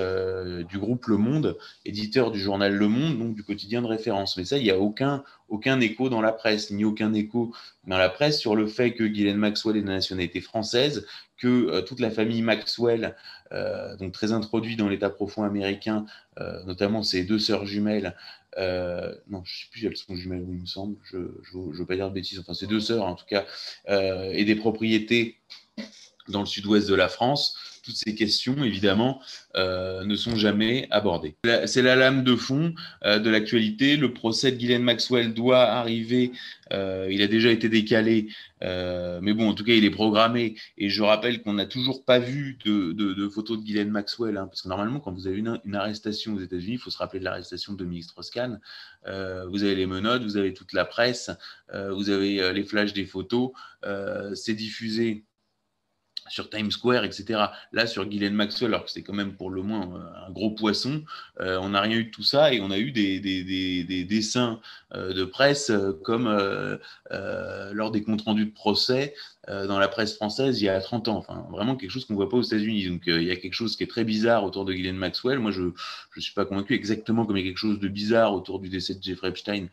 du groupe Le Monde, éditeur du journal Le Monde, donc du quotidien de référence. Mais ça, il n'y a aucun écho dans la presse, ni aucun écho dans la presse sur le fait que Ghislaine Maxwell est de nationalité française, que toute la famille Maxwell, donc très introduite dans l'état profond américain, notamment ses deux sœurs jumelles, non, je ne sais plus si elles sont jumelles, il me semble, je ne veux pas dire de bêtises, enfin, c'est deux sœurs en tout cas, et des propriétés dans le sud-ouest de la France. Toutes ces questions, évidemment, ne sont jamais abordées. C'est la lame de fond de l'actualité. Le procès de Ghislaine Maxwell doit arriver. Il a déjà été décalé, mais bon, en tout cas, il est programmé. Et je rappelle qu'on n'a toujours pas vu de photos de Ghislaine Maxwell, hein, parce que normalement, quand vous avez une arrestation aux États-Unis, il faut se rappeler de l'arrestation de Dominique Strauss-Kahn. Vous avez les menottes, vous avez toute la presse, vous avez les flashs des photos. C'est diffusé sur Times Square, etc. Là, sur Ghislaine Maxwell, alors que c'est quand même pour le moins un gros poisson, on n'a rien eu de tout ça, et on a eu des dessins de presse comme lors des comptes rendus de procès dans la presse française il y a 30 ans. Enfin, vraiment quelque chose qu'on ne voit pas aux États-Unis. Donc, il y a quelque chose qui est très bizarre autour de Ghislaine Maxwell. Moi, je ne suis pas convaincu, exactement comme il y a quelque chose de bizarre autour du décès de Jeffrey Epstein.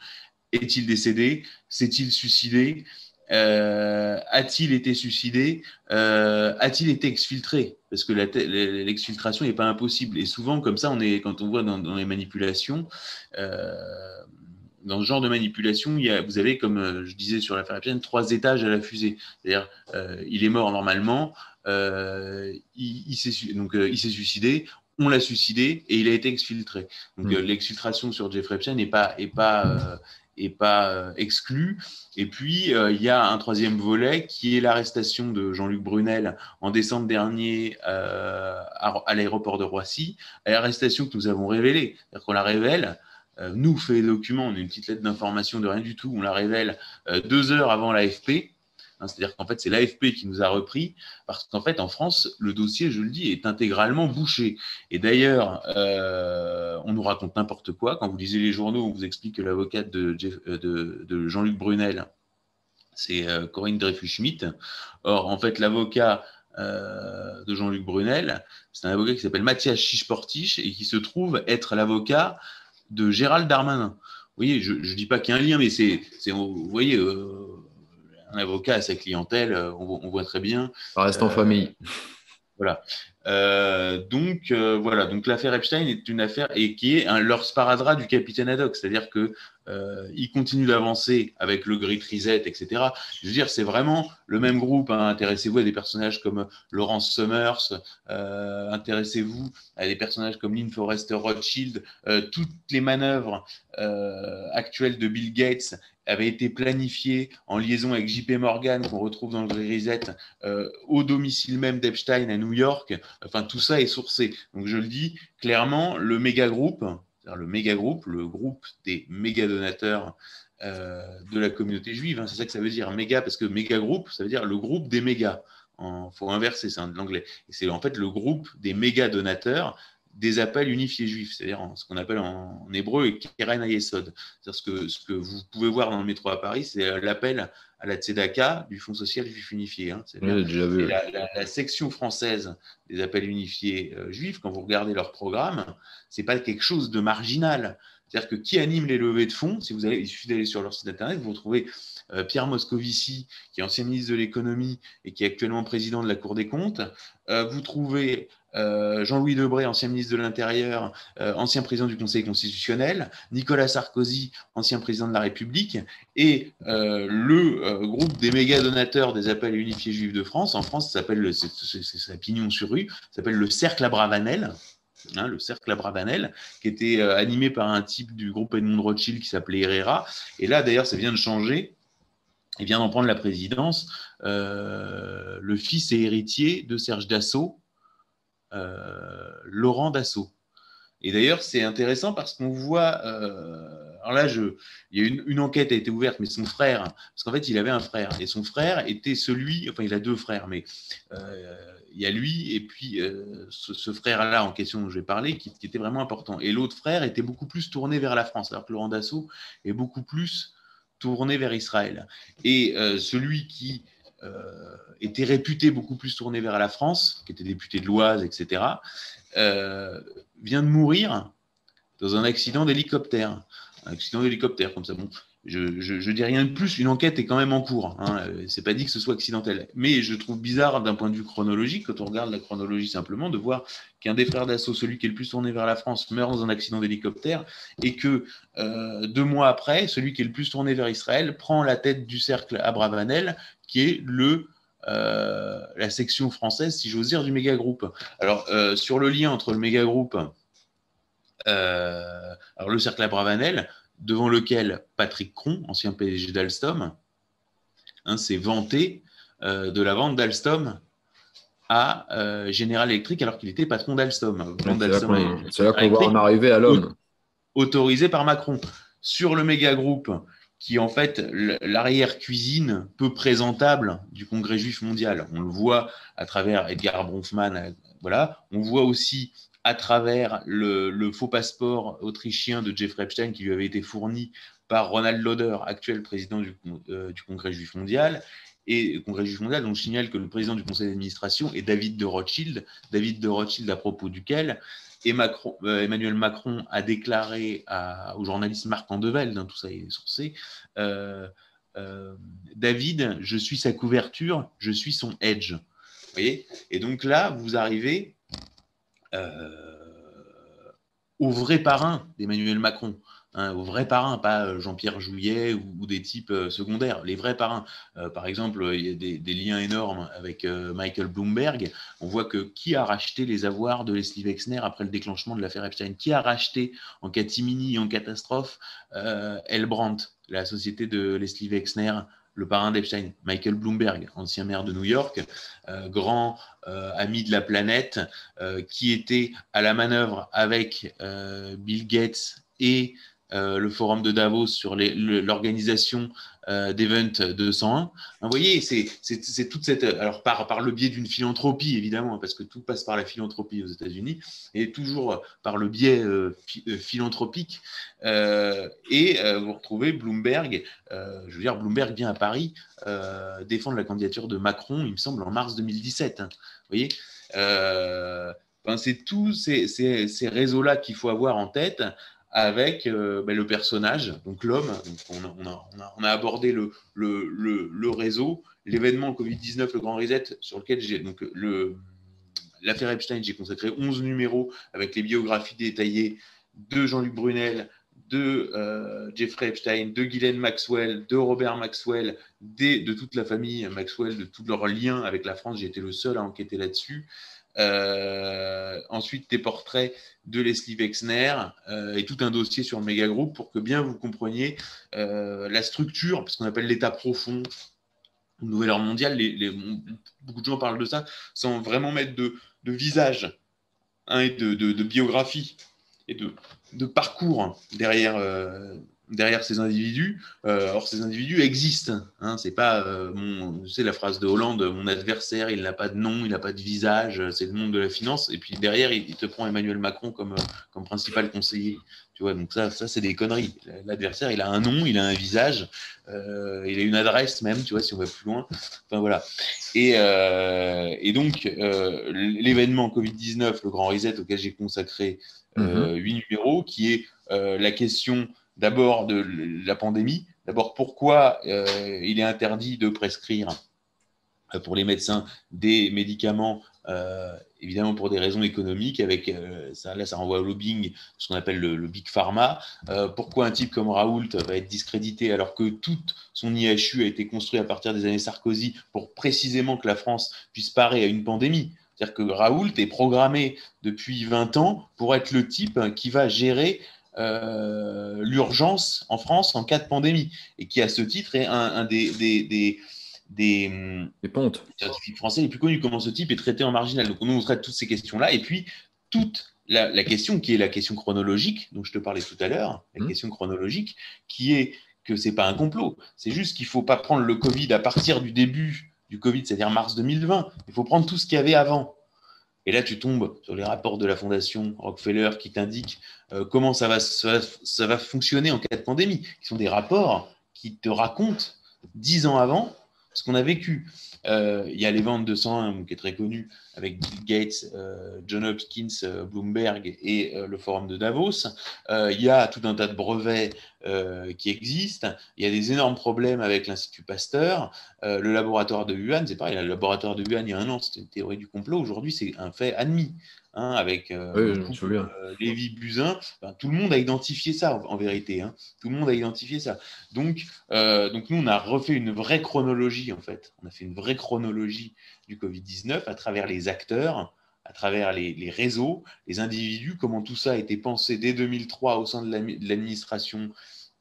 Est-il décédé? S'est-il suicidé? A-t-il été suicidé? A-t-il été exfiltré? Parce que l'exfiltration n'est pas impossible. Et souvent, comme ça, quand on voit dans les manipulations, dans ce genre de manipulation, vous avez, comme je disais sur l'affaire Epstein, 3 étages à la fusée. C'est-à-dire, il est mort normalement, il s'est suicidé, on l'a suicidé et il a été exfiltré. Donc, l'exfiltration sur Jeffrey Epstein n'est pas exclu. Et puis, il y a un troisième volet qui est l'arrestation de Jean-Luc Brunel en décembre dernier à l'aéroport de Roissy, l'arrestation que nous avons révélée. C'est-à-dire qu'on la révèle, nous, fait les documents, on a une petite lettre d'information de rien du tout, on la révèle 2 heures avant l'AFP. C'est-à-dire qu'en fait, c'est l'AFP qui nous a repris, parce qu'en fait, en France, le dossier, je le dis, est intégralement bouché. Et d'ailleurs, on nous raconte n'importe quoi. Quand vous lisez les journaux, on vous explique que l'avocate de Jean-Luc Brunel, c'est Corinne Dreyfus-Schmidt. Or, en fait, l'avocat de Jean-Luc Brunel, c'est un avocat qui s'appelle Mathias Chiche-Portiche et qui se trouve être l'avocat de Gérald Darmanin. Vous voyez, je ne dis pas qu'il y a un lien, mais vous voyez, un avocat à sa clientèle, on voit très bien. Ça reste en famille. Voilà. Voilà, donc l'affaire Epstein est une affaire et qui est leur sparadrap du capitaine Haddock, c'est-à-dire que il continue d'avancer avec le Great Reset, etc. Je veux dire, c'est vraiment le même groupe. Hein. Intéressez-vous à des personnages comme Lawrence Summers, intéressez-vous à des personnages comme Lynn Forrester Rothschild. Toutes les manœuvres actuelles de Bill Gates avaient été planifiées en liaison avec JP Morgan qu'on retrouve dans le Great Reset au domicile même d'Epstein à New York. Enfin, tout ça est sourcé. Donc, je le dis clairement, le méga groupe, c'est-à-dire le groupe des méga donateurs de la communauté juive, hein, c'est ça que ça veut dire, méga, parce que méga groupe, ça veut dire le groupe des mégas. Il faut inverser, c'est de l'anglais. Et c'est en fait le groupe des méga donateurs des appels unifiés juifs, c'est-à-dire ce qu'on appelle en hébreu Keren Hayesod. C'est-à-dire ce que vous pouvez voir dans le métro à Paris, c'est l'appel à la Tzedaka du Fonds social juif unifié. Hein. Oui, j'ai déjà vu. C'est Ouais. la section française des appels unifiés juifs. Quand vous regardez leur programme, c'est pas quelque chose de marginal. C'est-à-dire que qui anime les levées de fonds, si vous allez, il suffit d'aller sur leur site internet, vous retrouvez Pierre Moscovici, qui est ancien ministre de l'économie et qui est actuellement président de la Cour des comptes. Vous trouvez Jean-Louis Debré, ancien ministre de l'Intérieur, ancien président du Conseil constitutionnel, Nicolas Sarkozy, ancien président de la République, et le groupe des méga donateurs des appels unifiés juifs de France. En France, ça s'appelle, c'est pignon sur rue, ça s'appelle le Cercle Abravanel. Hein, le cercle Abravanel, qui était animé par un type du groupe Edmond Rothschild qui s'appelait Herrera. Et là, d'ailleurs, ça vient de changer. Il vient d'en prendre la présidence le fils et héritier de Serge Dassault, Laurent Dassault. Et d'ailleurs, c'est intéressant parce qu'on voit. Alors là, il y a une enquête a été ouverte, mais son frère, parce qu'en fait, il avait un frère, et son frère était celui, enfin, il a deux frères, mais il y a lui et puis ce frère-là en question dont je vais parler, qui était vraiment important. Et l'autre frère était beaucoup plus tourné vers la France, alors que Laurent Dassault est beaucoup plus tourné vers Israël. Et celui qui était réputé beaucoup plus tourné vers la France, qui était député de l'Oise, etc., vient de mourir dans un accident d'hélicoptère. Un accident d'hélicoptère, comme ça. Bon, je dis rien de plus, une enquête est quand même en cours. Hein. C'est pas dit que ce soit accidentel. Mais je trouve bizarre d'un point de vue chronologique, quand on regarde la chronologie simplement, de voir qu'un des frères d'assaut, celui qui est le plus tourné vers la France, meurt dans un accident d'hélicoptère, et que 2 mois après, celui qui est le plus tourné vers Israël prend la tête du cercle Abravanel, qui est la section française, si j'ose dire, du méga groupe. Alors, sur le lien entre le méga groupe, alors le cercle Abravanel, devant lequel Patrick Cron, ancien PDG d'Alstom, s'est vanté de la vente d'Alstom à General Electric alors qu'il était patron d'Alstom. C'est là qu'on va en arriver à l'homme. Autorisé par Macron. Sur le méga groupe, qui est en fait l'arrière-cuisine peu présentable du Congrès juif mondial. On le voit à travers Edgar Bronfman, voilà. On voit aussi à travers le faux passeport autrichien de Jeffrey Epstein qui lui avait été fourni par Ronald Lauder, actuel président du Congrès juif mondial. Et Congrès juif mondial, dont je signale que le président du conseil d'administration est David de Rothschild, à propos duquel Emmanuel Macron a déclaré au journaliste Marc Andevelde, tout ça est sourcé, David, je suis sa couverture, je suis son edge. Vous voyez ? Et donc là, vous arrivez au vrai parrain d'Emmanuel Macron. Au vrai parrain, pas Jean-Pierre Jouyet ou des types secondaires, les vrais parrains. Par exemple, il y a des liens énormes avec Michael Bloomberg. On voit que qui a racheté les avoirs de Leslie Wexner après le déclenchement de l'affaire Epstein ? Qui a racheté en catimini et en catastrophe L. Brandt, la société de Leslie Wexner, le parrain d'Epstein? Michael Bloomberg, ancien maire de New York, grand ami de la planète, qui était à la manœuvre avec Bill Gates et le forum de Davos sur l'organisation d'Event 201. Vous voyez, c'est toute cette... Alors, par le biais d'une philanthropie, évidemment, parce que tout passe par la philanthropie aux États-Unis, et toujours par le biais philanthropique. Vous retrouvez Bloomberg, je veux dire, Bloomberg vient à Paris défendre la candidature de Macron, il me semble, en mars 2017. Vous voyez, c'est tous ces réseaux-là qu'il faut avoir en tête avec le personnage, donc l'homme. On a abordé le réseau, l'événement Covid-19, le Grand Reset, sur lequel j'ai donc l'affaire Epstein, j'ai consacré 11 numéros avec les biographies détaillées de Jean-Luc Brunel, de Jeffrey Epstein, de Ghislaine Maxwell, de Robert Maxwell, de toute la famille Maxwell, de tous leurs liens avec la France. J'ai été le seul à enquêter là-dessus. Ensuite, des portraits de Leslie Wexner et tout un dossier sur le méga groupe pour que bien vous compreniez la structure, parce qu'on appelle l'état profond, le nouvel ordre mondial. Beaucoup de gens parlent de ça sans vraiment mettre de visage, hein, et de biographie et de parcours derrière ces individus. Or, ces individus existent. Hein, c'est pas, c'est la phrase de Hollande, mon adversaire, il n'a pas de nom, il n'a pas de visage, c'est le monde de la finance. Et puis derrière, il te prend Emmanuel Macron comme principal conseiller. Tu vois, donc ça c'est des conneries. L'adversaire, il a un nom, il a un visage, il a une adresse même, tu vois, si on va plus loin. Enfin voilà. Et donc, l'événement Covid-19, le grand reset auquel j'ai consacré 8 numéros, qui est la question d'abord de la pandémie. D'abord, pourquoi il est interdit de prescrire pour les médecins des médicaments, évidemment pour des raisons économiques, avec ça renvoie au lobbying, ce qu'on appelle le Big Pharma. Pourquoi un type comme Raoult va être discrédité alors que tout son IHU a été construit à partir des années Sarkozy pour précisément que la France puisse parer à une pandémie. C'est-à-dire que Raoult est programmé depuis 20 ans pour être le type qui va gérer l'urgence en France en cas de pandémie, et qui à ce titre est un des pontes scientifiques français les plus connus. Comment ce type est traité en marginal. Donc on traite toutes ces questions-là, et puis toute la question qui est la question chronologique dont je te parlais tout à l'heure, la question chronologique qui est que c'est pas un complot, c'est juste qu'il faut pas prendre le Covid à partir du début du Covid, c'est-à-dire mars 2020, il faut prendre tout ce qu'il y avait avant. Et là, tu tombes sur les rapports de la Fondation Rockefeller qui t'indiquent comment ça va fonctionner en cas de pandémie, qui sont des rapports qui te racontent 10 ans avant ce qu'on a vécu. Il y a les ventes 201, qui est très connu, avec Bill Gates, John Hopkins, Bloomberg et le forum de Davos. Il y a tout un tas de brevets qui existent. Il y a des énormes problèmes avec l'Institut Pasteur. Le laboratoire de Wuhan, c'est pareil, le laboratoire de Wuhan, il y a un an, c'était une théorie du complot. Aujourd'hui, c'est un fait admis. Hein, avec le couple Lévy-Buzyn, tout le monde a identifié ça en vérité. Hein. Tout le monde a identifié ça. Donc nous, on a refait une vraie chronologie, en fait. On a fait une vraie chronologie du Covid-19 à travers les acteurs, à travers les réseaux, les individus, comment tout ça a été pensé dès 2003 au sein de l'administration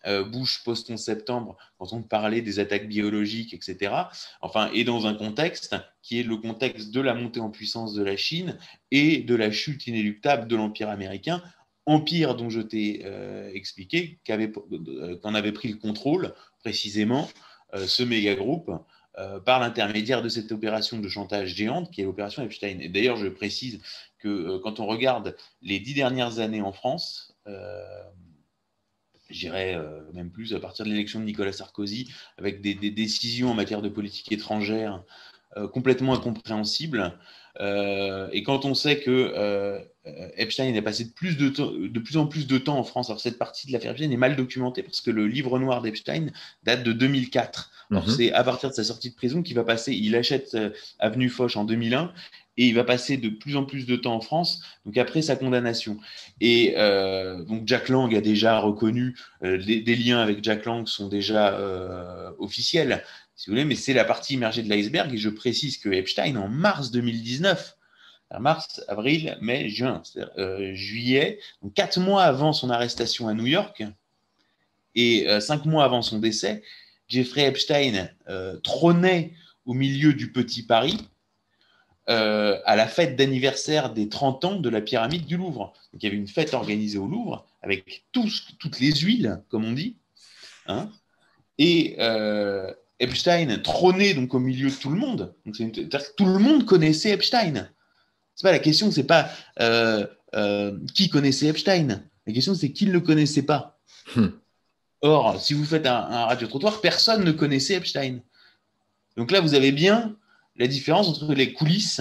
Bush post-11 septembre, quand on parlait des attaques biologiques, etc. Enfin, et dans un contexte qui est le contexte de la montée en puissance de la Chine et de la chute inéluctable de l'Empire américain, empire dont je t'ai expliqué qu'en avait pris le contrôle précisément ce méga groupe par l'intermédiaire de cette opération de chantage géante qui est l'opération Epstein. Et d'ailleurs, je précise que quand on regarde les 10 dernières années en France, j'irais même plus à partir de l'élection de Nicolas Sarkozy, avec des décisions en matière de politique étrangère complètement incompréhensibles. Et quand on sait que Epstein a passé de plus en plus de temps en France, alors cette partie de l'affaire Epstein est mal documentée parce que le livre noir d'Epstein date de 2004. Alors c'est à partir de sa sortie de prison qu'il va passer, il achète Avenue Foch en 2001, et il va passer de plus en plus de temps en France, donc après sa condamnation. Et donc Jack Lang a déjà reconnu, des liens avec Jack Lang sont déjà officiels, si vous voulez, mais c'est la partie immergée de l'iceberg. Et je précise que Epstein, en mars 2019, mars, avril, mai, juin, c'est-à-dire juillet, donc 4 mois avant son arrestation à New York et 5 mois avant son décès, Jeffrey Epstein trônait au milieu du Petit Paris, à la fête d'anniversaire des 30 ans de la pyramide du Louvre. Donc, il y avait une fête organisée au Louvre avec toutes les huiles, comme on dit. Hein, et Epstein trônait donc au milieu de tout le monde. Donc, c'est-à-dire que tout le monde connaissait Epstein. C'est pas la question, c'est pas qui connaissait Epstein. La question, c'est qui ne le connaissait pas. Or, si vous faites un radio-trottoir, personne ne connaissait Epstein. Donc là, vous avez bien la différence entre les coulisses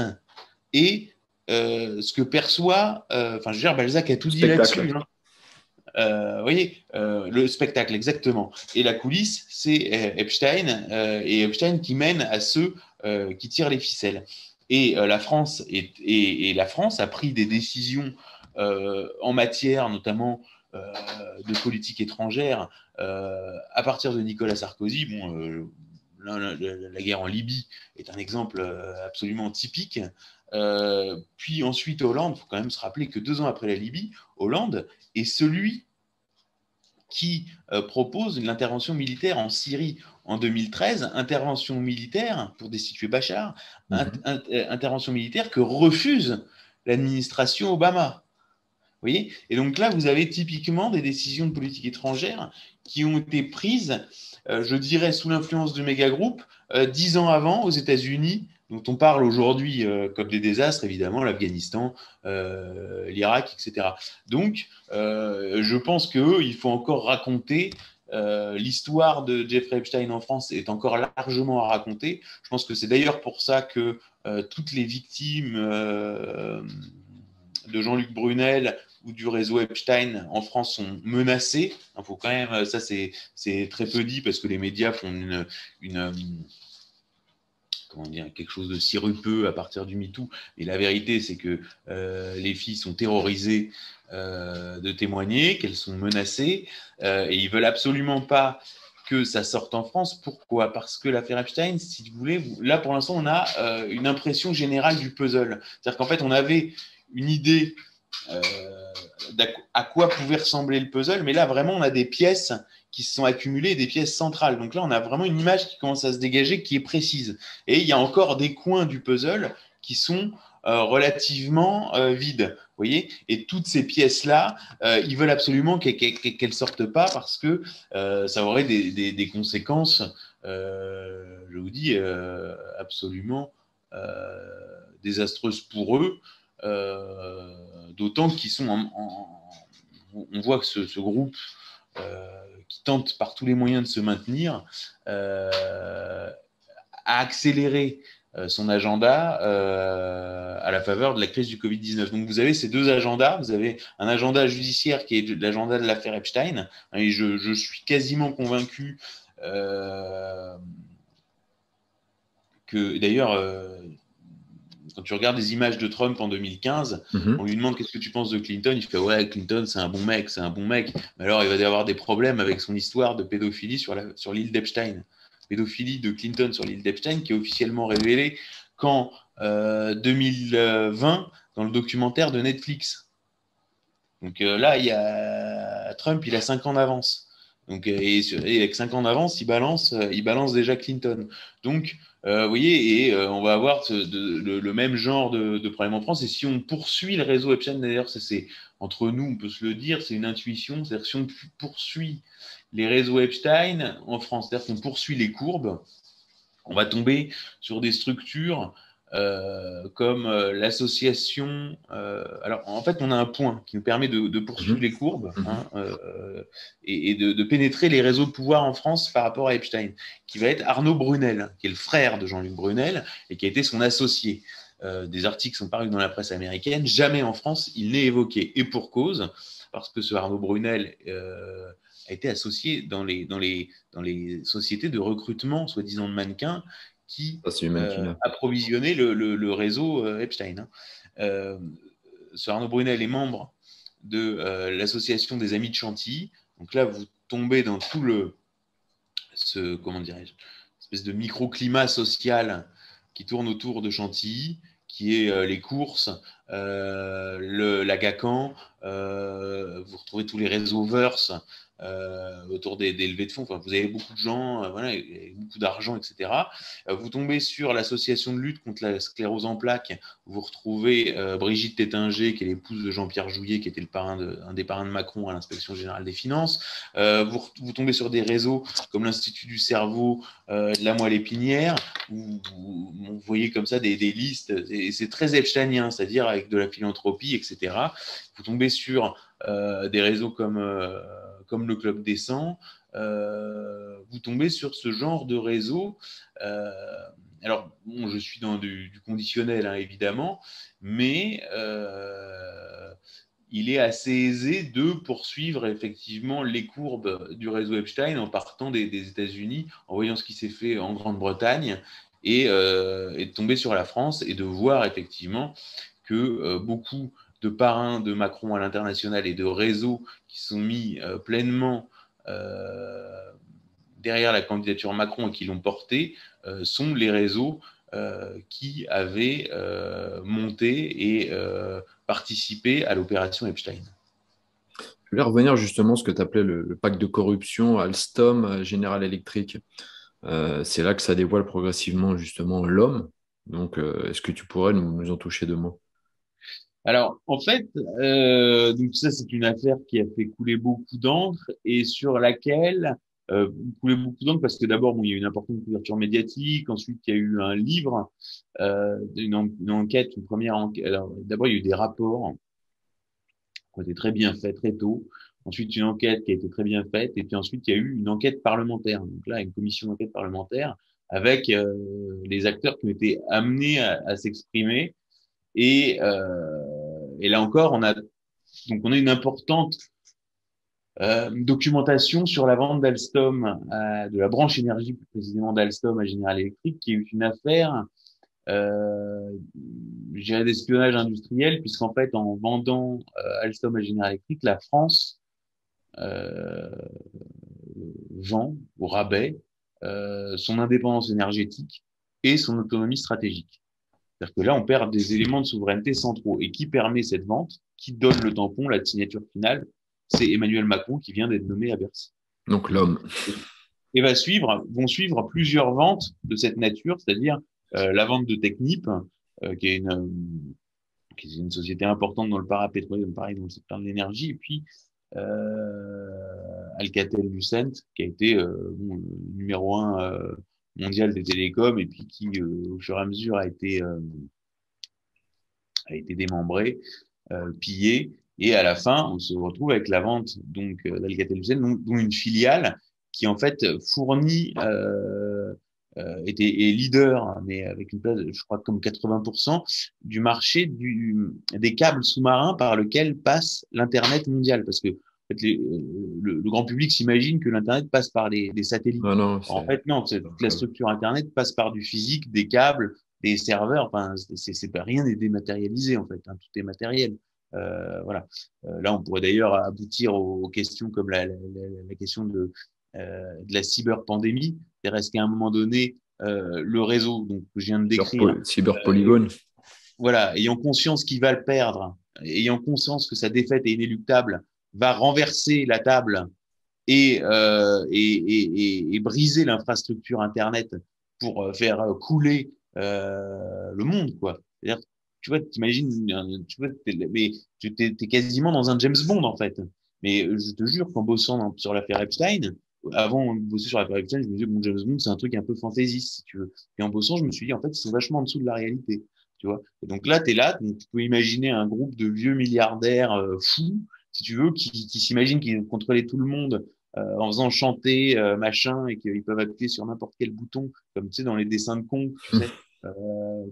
et ce que perçoit. Enfin, je veux dire, Balzac a tout dit là-dessus. Hein. Vous voyez, le spectacle, exactement. Et la coulisse, c'est Epstein, et Epstein qui mène à ceux qui tirent les ficelles. Et la France a pris des décisions en matière notamment de politique étrangère à partir de Nicolas Sarkozy. Bon, la guerre en Libye est un exemple absolument typique. Puis ensuite, Hollande, il faut quand même se rappeler que 2 ans après la Libye, Hollande est celui qui propose l'intervention militaire en Syrie en 2013, intervention militaire pour destituer Bachar, Mhm. intervention militaire que refuse l'administration Obama. Vous voyez. Et donc là, vous avez typiquement des décisions de politique étrangère qui ont été prises, je dirais, sous l'influence de mégagroupes, 10 ans avant aux États-Unis, dont on parle aujourd'hui comme des désastres, évidemment, l'Afghanistan, l'Irak, etc. Donc, je pense qu'il faut encore raconter l'histoire de Jeffrey Epstein en France est encore largement à raconter. Je pense que c'est d'ailleurs pour ça que toutes les victimes de Jean-Luc Brunel ou du réseau Epstein en France sont menacés. Il faut quand même, ça c'est très peu dit parce que les médias font une comment dire, quelque chose de sirupeux à partir du MeToo. Et la vérité, c'est que les filles sont terrorisées de témoigner, qu'elles sont menacées, et ils veulent absolument pas que ça sorte en France. Pourquoi? Parce que l'affaire Epstein, si vous voulez, là pour l'instant, on a une impression générale du puzzle. C'est-à-dire qu'en fait, on avait une idée euh, à quoi pouvait ressembler le puzzle, mais là vraiment on a des pièces qui se sont accumulées, des pièces centrales. Donc là on a vraiment une image qui commence à se dégager, qui est précise. Et il y a encore des coins du puzzle qui sont relativement vides. Vous voyez. Et toutes ces pièces-là, ils veulent absolument qu'elles ne sortent pas parce que ça aurait des conséquences, je vous dis, absolument désastreuses pour eux. D'autant qu'ils sont on voit que ce groupe qui tente par tous les moyens de se maintenir a accéléré son agenda à la faveur de la crise du Covid-19. Donc vous avez ces deux agendas. Vous avez un agenda judiciaire qui est l'agenda de l'affaire Epstein. Et je suis quasiment convaincu que, d'ailleurs, quand tu regardes des images de Trump en 2015, on Mhm. lui demande qu'est-ce que tu penses de Clinton. Il fait ouais, Clinton, c'est un bon mec, c'est un bon mec. Mais alors, il va y avoir des problèmes avec son histoire de pédophilie sur l'île d'Epstein. Pédophilie de Clinton sur l'île d'Epstein qui est officiellement révélée qu'en 2020 dans le documentaire de Netflix. Donc là, Trump, il a 5 ans d'avance. Donc, et avec 5 ans d'avance, il balance déjà Clinton. Donc, vous voyez, et on va avoir le même genre de problème en France. Et si on poursuit le réseau Epstein, d'ailleurs, c'est entre nous, on peut se le dire, c'est une intuition. C'est-à-dire si on poursuit les réseaux Epstein en France, c'est-à-dire qu'on poursuit les courbes, on va tomber sur des structures comme l'association. Alors, en fait, on a un point qui nous permet de poursuivre Mhm. les courbes Mhm. et de pénétrer les réseaux de pouvoir en France par rapport à Epstein, qui va être Arnaud Brunel, qui est le frère de Jean-Luc Brunel et qui a été son associé. Des articles sont parus dans la presse américaine. Jamais en France, il n'est évoqué. Et pour cause, parce que ce Arnaud Brunel a été associé dans les sociétés de recrutement, soi-disant de mannequins, qui Ça, c'est humain killer. approvisionnaient le réseau Epstein. Hein. Euh, ce Arnaud Brunel est membre de l'association des Amis de Chantilly. Donc là, vous tombez dans tout comment dirais-je, espèce de microclimat social qui tourne autour de Chantilly, qui est les courses, la GACAN, vous retrouvez tous les réseaux Verse autour des levées de fonds. Enfin, vous avez beaucoup de gens, voilà, beaucoup d'argent, etc. Vous tombez sur l'association de lutte contre la sclérose en plaques. Vous retrouvez Brigitte Tétinger, qui est l'épouse de Jean-Pierre Jouyet, qui était un des parrains de Macron à l'inspection générale des finances. Vous tombez sur des réseaux comme l'Institut du cerveau, de la moelle épinière, où vous voyez comme ça des listes, et c'est très epsteinien, c'est-à-dire avec de la philanthropie, etc. Vous tombez sur des réseaux comme le Club des 100, vous tombez sur ce genre de réseau. Euh, alors, bon, je suis dans du conditionnel, hein, évidemment, mais il est assez aisé de poursuivre effectivement les courbes du réseau Epstein en partant des États-Unis, en voyant ce qui s'est fait en Grande-Bretagne et de tomber sur la France et de voir effectivement que beaucoup de parrains de Macron à l'international et de réseaux qui sont mis pleinement derrière la candidature Macron et qui l'ont portée sont les réseaux qui avaient monté et participé à l'opération Epstein. Je voulais revenir justement à ce que tu appelais le pacte de corruption, Alstom, General Electric. C'est là que ça dévoile progressivement justement l'homme. Donc, est-ce que tu pourrais nous en toucher deux mots? Alors, en fait, donc ça, c'est une affaire qui a fait couler beaucoup d'encre et sur laquelle couler beaucoup d'encre parce que d'abord, bon, il y a eu une importante couverture médiatique. Ensuite, il y a eu un livre, une enquête, une première enquête. Alors, d'abord, il y a eu des rapports qui ont été très bien faits très tôt. Ensuite, une enquête qui a été très bien faite. Et puis ensuite, il y a eu une enquête parlementaire. Donc là, une commission d'enquête parlementaire avec les acteurs qui ont été amenés à s'exprimer. Et là encore, on a une importante documentation sur la vente d'Alstom, de la branche énergie plus précisément d'Alstom à General Electric, qui est une affaire, je dirais, d'espionnage industriel, puisqu'en fait, en vendant Alstom à General Electric, la France euh, vend au rabais son indépendance énergétique et son autonomie stratégique. C'est-à-dire que là, on perd des éléments de souveraineté centraux. Et qui permet cette vente, qui donne le tampon, la signature finale, c'est Emmanuel Macron qui vient d'être nommé à Bercy. Donc, l'homme. Et vont suivre plusieurs ventes de cette nature, c'est-à-dire la vente de Technip, qui est une société importante dans le parapétroleum, pareil dans le secteur de l'énergie, et puis Alcatel-Lucent, qui a été bon, numéro un mondial des télécoms, et puis qui, au fur et à mesure, a été démembré, pillé, et à la fin, on se retrouve avec la vente donc d'Alcatel-Lucent, dont une filiale qui en fait fournit est leader, hein, mais avec une place, je crois, comme 80% du marché des câbles sous-marins par lequel passe l'Internet mondial. Parce que en fait, le grand public s'imagine que l'Internet passe par des satellites. Ah non, En fait, non, toute la structure Internet passe par du physique, des câbles, des serveurs. Enfin, c'est pas rien n'est dématérialisé en fait, hein, tout est matériel. Voilà. Là, on pourrait d'ailleurs aboutir aux questions comme la question de la cyberpandémie. C'est-à-dire, est-ce qu'à un moment donné, le réseau donc, que je viens de décrire, cyberpolygone. voilà, ayant conscience qu'il va le perdre, ayant conscience que sa défaite est inéluctable, va renverser la table et briser l'infrastructure Internet pour faire couler le monde, quoi. C'est-à-dire, tu vois, t'imagines, tu vois, mais t'es quasiment dans un James Bond, en fait. Mais je te jure qu'en bossant sur l'affaire Epstein, avant de bosser sur l'affaire Epstein, je me disais, bon, James Bond, c'est un truc un peu fantaisiste, si tu veux. Et en bossant, je me suis dit, en fait, ils sont vachement en dessous de la réalité, tu vois. Et donc là, t'es là, donc tu peux imaginer un groupe de vieux milliardaires fous, si tu veux, qui s'imaginent qu'ils vont contrôler tout le monde en faisant chanter machin et qu'ils peuvent appuyer sur n'importe quel bouton, comme tu sais dans les dessins de Kong, tu sais,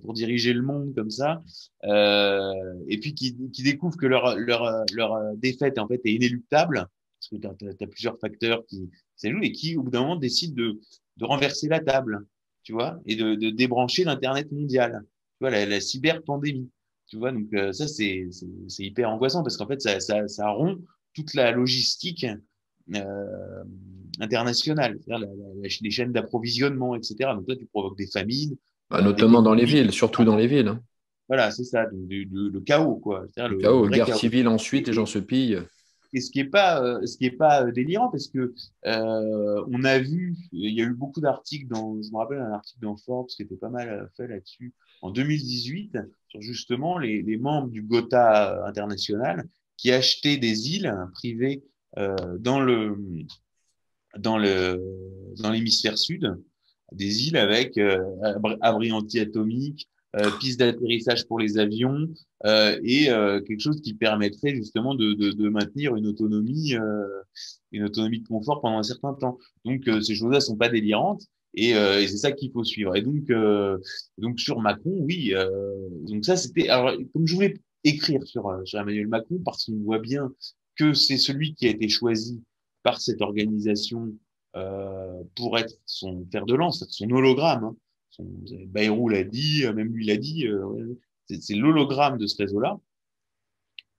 pour diriger le monde comme ça, et puis qui découvrent que leur défaite en fait est inéluctable, parce que tu as plusieurs facteurs qui s'ajoutent et qui au bout d'un moment décident de renverser la table, tu vois, et de débrancher l'internet mondial, tu vois, la cyberpandémie. Tu vois, donc ça c'est hyper angoissant parce qu'en fait ça rompt toute la logistique euh, internationale, c'est-à-dire les chaînes d'approvisionnement, etc. Donc là, tu provoques des famines, Bah, des notamment dans les pénuries. villes, surtout dans les villes, hein. Voilà, c'est ça, donc le chaos, quoi. C'est-à-dire Le le chaos, vrai guerre chaos. civile ensuite, les gens Et, se pillent. et ce qui est pas délirant, parce que on a vu, il y a eu beaucoup d'articles je me rappelle un article dans Forbes qui était pas mal fait là-dessus en 2018 sur justement les membres du Gotha international qui achetaient des îles privées dans dans le dans l'hémisphère sud, des îles avec abri anti-atomique, piste d'atterrissage pour les avions et quelque chose qui permettrait justement de maintenir une autonomie de confort pendant un certain temps. Donc ces choses-là sont pas délirantes et c'est ça qu'il faut suivre. Et donc sur Macron, oui. Donc ça c'était alors comme je voulais écrire sur Emmanuel Macron parce qu'on voit bien que c'est celui qui a été choisi par cette organisation pour être son fer de lance, son hologramme, hein. Bayrou l'a dit, même lui l'a dit, ouais, c'est l'hologramme de ce réseau-là.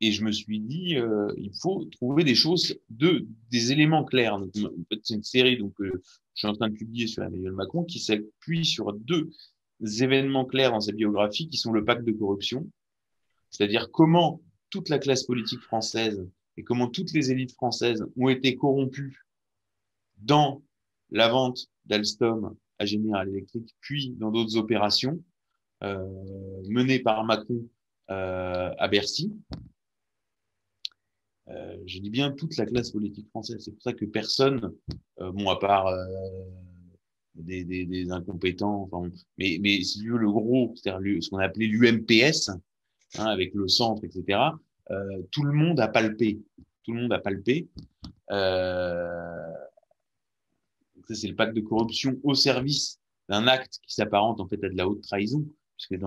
Et je me suis dit, il faut trouver des choses, des éléments clairs. Donc, en fait, c'est une série je suis en train de publier sur Emmanuel Macron qui s'appuie sur deux événements clairs dans sa biographie qui sont le pacte de corruption, c'est-à-dire comment toute la classe politique française et comment toutes les élites françaises ont été corrompues dans la vente d'Alstom à General Electric, puis dans d'autres opérations menées par Macron à Bercy. Je dis bien toute la classe politique française. C'est pour ça que personne, bon, à part des incompétents, enfin, mais si tu veux, le gros, c'est-à-dire ce qu'on a appelé l'UMPS, hein, avec le centre, etc., tout le monde a palpé. Tout le monde a palpé. Ça, c'est le pacte de corruption au service d'un acte qui s'apparente en fait à de la haute trahison, puisque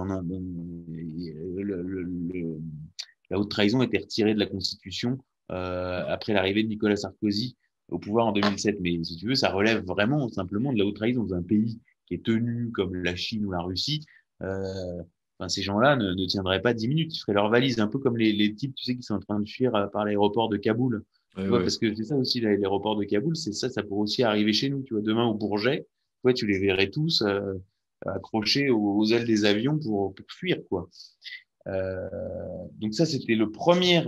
la haute trahison était retirée de la Constitution après l'arrivée de Nicolas Sarkozy au pouvoir en 2007. Mais si tu veux, ça relève vraiment simplement de la haute trahison dans un pays qui est tenu comme la Chine ou la Russie. Enfin, ces gens-là ne tiendraient pas 10 minutes. Ils feraient leur valise, un peu comme les types, tu sais, qui sont en train de fuir par l'aéroport de Kaboul. Ouais, Tu vois, ouais. parce que c'est ça aussi, l'aéroport de Kaboul, ça pourrait aussi arriver chez nous. Tu vois, demain au Bourget, tu vois, tu les verrais tous accrochés aux ailes des avions pour fuir, quoi. Euh, donc ça, c'était le premier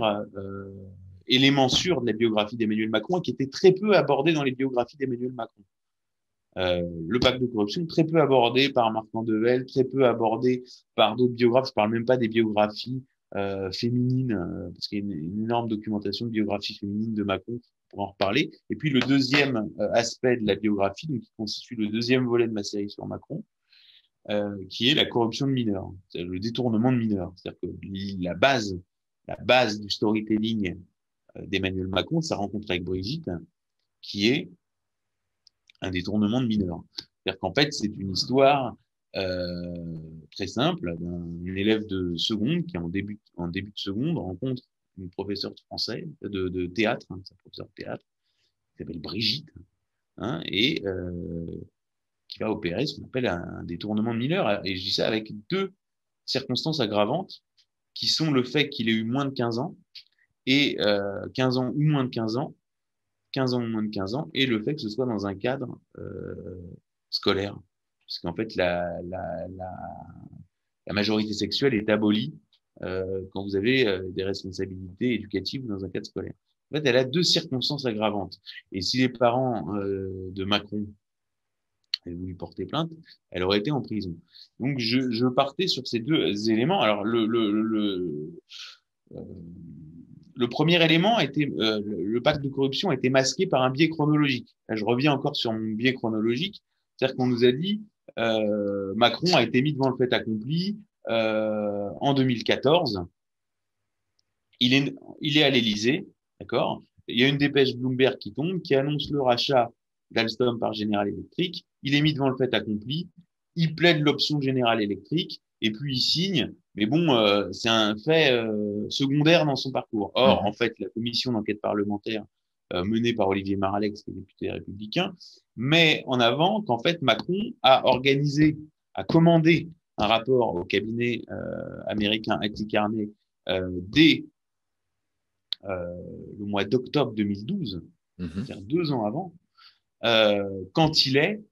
élément sûr de la biographie d'Emmanuel Macron et qui était très peu abordé dans les biographies d'Emmanuel Macron. Le pacte de corruption, très peu abordé par Marc Mandevelle, très peu abordé par d'autres biographes. Je parle même pas des biographies féminines, parce qu'il y a une énorme documentation de biographie féminine de Macron, pour en reparler. Et puis le deuxième aspect de la biographie, donc qui constitue le deuxième volet de ma série sur Macron, qui est la corruption de mineurs, le détournement de mineurs. C'est-à-dire que la base du storytelling d'Emmanuel Macron, sa rencontre avec Brigitte, qui est un détournement de mineurs. C'est-à-dire qu'en fait, c'est une histoire très simple d'un élève de seconde qui, en début de seconde, rencontre une professeure de français, de théâtre, hein, c'est un professeur de théâtre, qui s'appelle Brigitte, hein, et qui va opérer ce qu'on appelle un détournement de mineurs. Et je dis ça avec deux circonstances aggravantes, qui sont le fait qu'il ait eu moins de 15 ans, et 15 ans ou moins de 15 ans, 15 ans ou moins de 15 ans, et le fait que ce soit dans un cadre scolaire. Puisqu'en fait, la majorité sexuelle est abolie quand vous avez des responsabilités éducatives dans un cadre scolaire. En fait, elle a deux circonstances aggravantes. Et si les parents de Macron avaient voulu porter plainte, elle aurait été en prison. Donc, je partais sur ces deux éléments. Alors, euh, le premier élément était le pacte de corruption a été masqué par un biais chronologique. Là, je reviens encore sur mon biais chronologique, c'est-à-dire qu'on nous a dit Macron a été mis devant le fait accompli en 2014. Il est à l'Élysée, d'accord. Il y a une dépêche Bloomberg qui tombe, qui annonce le rachat d'Alstom par General Electric. Il est mis devant le fait accompli. Il plaide l'option General Electric et puis il signe. Mais bon, c'est un fait secondaire dans son parcours. Or, en Mhm. fait, la commission d'enquête parlementaire menée par Olivier Marleix, qui est député républicain, met en avant qu'en fait Macron a commandé un rapport au cabinet américain IT Carney dès le mois d'octobre 2012, Mhm. c'est-à-dire 2 ans avant, quand il est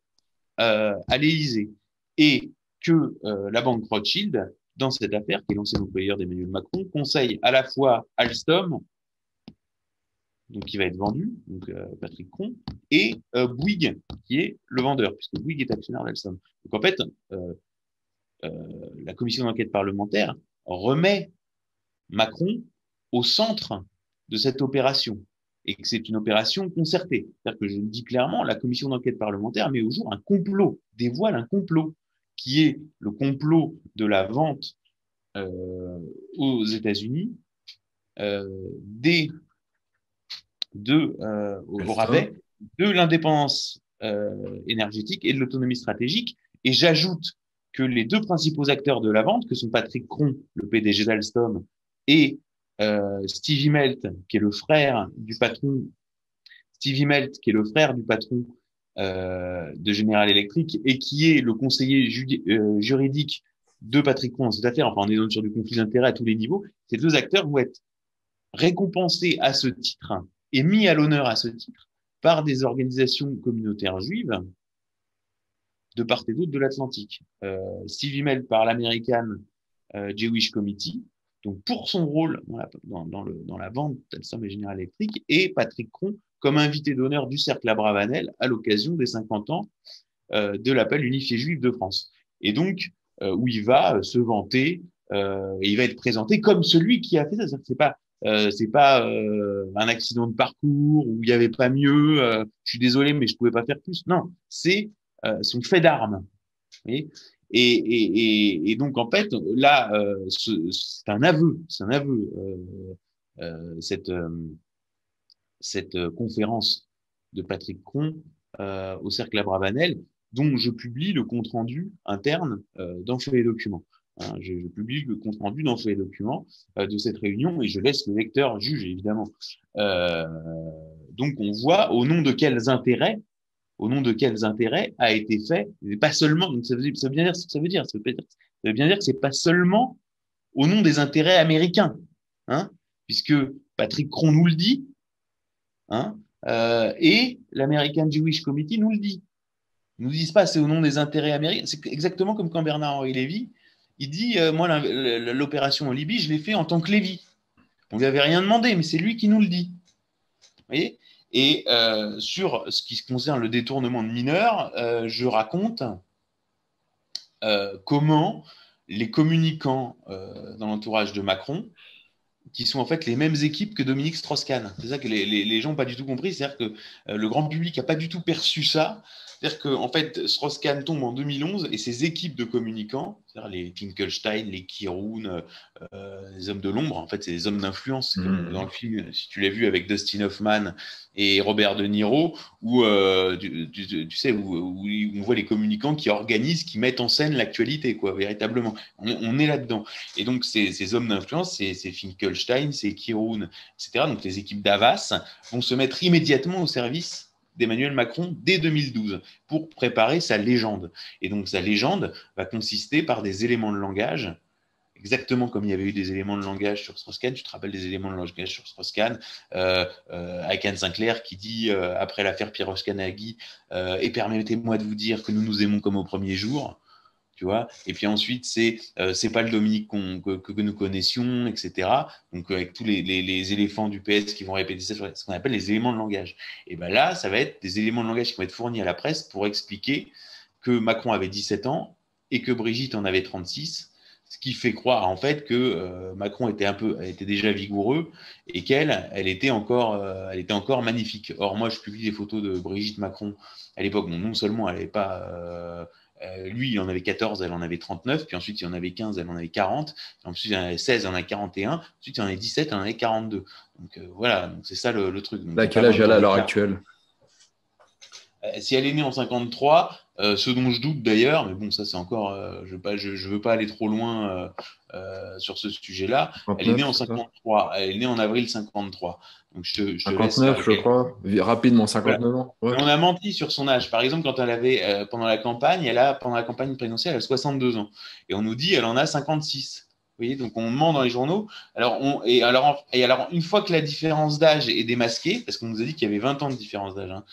à l'Élysée. Et que la banque Rothschild, dans cette affaire, qui est l'ancien employeur d'Emmanuel Macron, conseille à la fois Alstom, donc qui va être vendu, donc Patrick Cron, et Bouygues, qui est le vendeur, puisque Bouygues est actionnaire d'Alstom. Donc en fait, la commission d'enquête parlementaire remet Macron au centre de cette opération et que c'est une opération concertée. C'est-à-dire que je le dis clairement, la commission d'enquête parlementaire met au jour un complot, dévoile un complot qui est le complot de la vente aux États-Unis des au rabais Alstom. de l'indépendance énergétique et de l'autonomie stratégique. Et j'ajoute que les deux principaux acteurs de la vente, que sont Patrick Cron, le PDG d'Alstom, et Stevie Melt, qui est le frère du patron, Stevie Melt, qui est le frère du patron de General Electric et qui est le conseiller juridique de Patrick Kron dans cette affaire, enfin on est sur du conflit d'intérêts à tous les niveaux, ces deux acteurs vont être récompensés à ce titre et mis à l'honneur à ce titre par des organisations communautaires juives de part et d'autre de l'Atlantique. Steve Immel par l'American Jewish Committee, donc pour son rôle dans la vente d'Alstom et General Electric, et Patrick Cron comme invité d'honneur du Cercle Abravanel à l'occasion des 50 ans de l'appel unifié juif de France. Et donc, où il va se vanter, et il va être présenté comme celui qui a fait ça. C'est pas un accident de parcours où il n'y avait pas mieux. Je suis désolé, mais je pouvais pas faire plus. Non, c'est son fait d'armes. Et donc en fait, là, c'est un aveu, cette conférence de Patrick Cron au Cercle Abravanel, dont je publie le compte-rendu interne dans Faits et Documents. Hein, je publie le compte-rendu dans Faits et Documents de cette réunion et je laisse le lecteur juger, évidemment. Euh, donc on voit au nom de quels intérêts a été fait, et pas seulement, donc ça veut bien dire ce que ça veut dire, ça veut bien dire que c'est pas seulement au nom des intérêts américains, hein, puisque Patrick Cron nous le dit, hein, et l'American Jewish Committee nous le dit. Ils nous disent pas c'est au nom des intérêts américains. C'est exactement comme quand Bernard-Henri Lévy, il dit moi l'opération en Libye, je l'ai fait en tant que Lévy. On lui avait rien demandé, mais c'est lui qui nous le dit. Vous voyez. Et sur ce qui concerne le détournement de mineurs, je raconte comment les communicants dans l'entourage de Macron, qui sont en fait les mêmes équipes que Dominique Strauss-Kahn. C'est ça que les gens n'ont pas du tout compris. C'est-à-dire que le grand public n'a pas du tout perçu ça. C'est-à-dire qu'en en fait, Strauss-Kahn tombe en 2011 et ses équipes de communicants, c'est-à-dire les Finkelstein, les Kiroun, les hommes de l'ombre, en fait, c'est les hommes d'influence, comme dans le film, si tu l'as vu avec Dustin Hoffman et Robert De Niro, où tu sais, où on voit les communicants qui organisent, qui mettent en scène l'actualité, quoi, véritablement. On est là-dedans. Et donc, ces hommes d'influence, c'est Finkelstein, c'est Kiroun, etc., donc les équipes d'Avas, vont se mettre immédiatement au service d'Emmanuel Macron dès 2012 pour préparer sa légende. Et donc, sa légende va consister par des éléments de langage, exactement comme il y avait eu des éléments de langage sur Strauss-Kahn. Tu te rappelles des éléments de langage sur Strauss-Kahn, avec Anne Sinclair qui dit, après l'affaire Piroshkanagi, et permettez-moi de vous dire que nous nous aimons comme au premier jour. Tu vois. Et puis ensuite, c'est pas le Dominique que nous connaissions, etc. Donc avec tous les éléphants du PS qui vont répéter ça, ce qu'on appelle les éléments de langage. Et ben là, ça va être des éléments de langage qui vont être fournis à la presse pour expliquer que Macron avait 17 ans et que Brigitte en avait 36, ce qui fait croire en fait que Macron était déjà vigoureux et elle était encore magnifique. Or moi, je publie des photos de Brigitte Macron à l'époque. Bon, non seulement elle n'avait pas lui, il en avait 14, elle en avait 39, puis ensuite il en avait 15, elle en avait 40, ensuite il en avait 16, elle en avait 41, ensuite il en avait 17, elle en avait 42. Donc voilà, donc c'est ça le truc. Donc, Là, quel âge elle a à l'heure actuelle? Si elle est née en 53, ce dont je doute d'ailleurs, mais bon, ça c'est encore, je veux pas aller trop loin sur ce sujet-là. Elle est née 39, en c'est ça? 53, elle est née en avril 53. Donc je te laisse faire 59, le je calcul. crois. Rapidement, Voilà. 59 ans. Ouais. Mais on a menti sur son âge. Par exemple, quand elle avait, pendant la campagne présidentielle, elle a 62 ans. Et on nous dit, elle en a 56. Vous voyez, donc on ment dans les journaux. Alors, une fois que la différence d'âge est démasquée, parce qu'on nous a dit qu'il y avait 20 ans de différence d'âge, hein,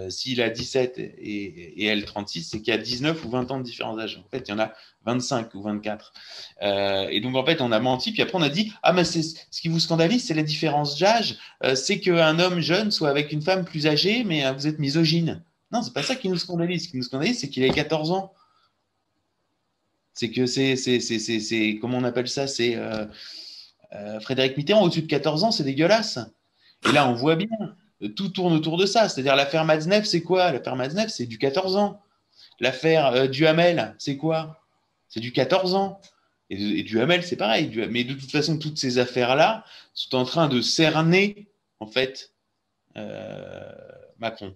s'il a 17 et elle 36, c'est qu'il y a 19 ou 20 ans de différence d'âge. En fait, il y en a 25 ou 24. Et donc, en fait, on a menti. Puis après, on a dit, ah, mais ce qui vous scandalise, c'est la différence d'âge. C'est qu'un homme jeune soit avec une femme plus âgée, mais vous êtes misogyne. Non, c'est pas ça qui nous scandalise. Ce qui nous scandalise, c'est qu'il a 14 ans. C'est que comment on appelle ça? C'est Frédéric Mitterrand, au-dessus de 14 ans, c'est dégueulasse. Et là, on voit bien, tout tourne autour de ça. C'est-à-dire, l'affaire Matzneff, c'est quoi? L'affaire Matzneff, c'est du 14 ans. L'affaire Duhamel, c'est quoi? C'est du 14 ans. Et Duhamel, c'est pareil. Mais de toute façon, toutes ces affaires-là sont en train de cerner, en fait, euh, Macron.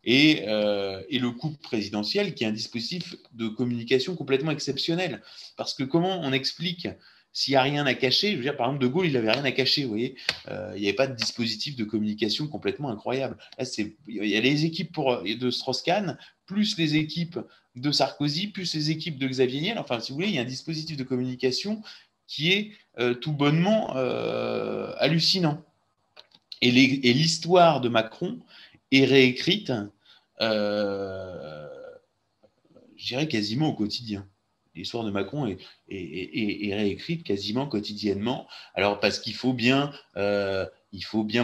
Et le couple présidentiel qui est un dispositif de communication complètement exceptionnel. Parce que comment on explique s'il n'y a rien à cacher, je veux dire, par exemple, De Gaulle, il n'avait rien à cacher, vous voyez. Il n'y avait pas de dispositif de communication complètement incroyable. Là, il y a les équipes de Strauss-Kahn, plus les équipes de Sarkozy, plus les équipes de Xavier Niel. Enfin, si vous voulez, il y a un dispositif de communication qui est tout bonnement hallucinant. Et l'histoire de Macron est réécrite, je dirais, quasiment au quotidien. L'histoire de Macron est réécrite quasiment quotidiennement. Alors, parce qu'il faut bien,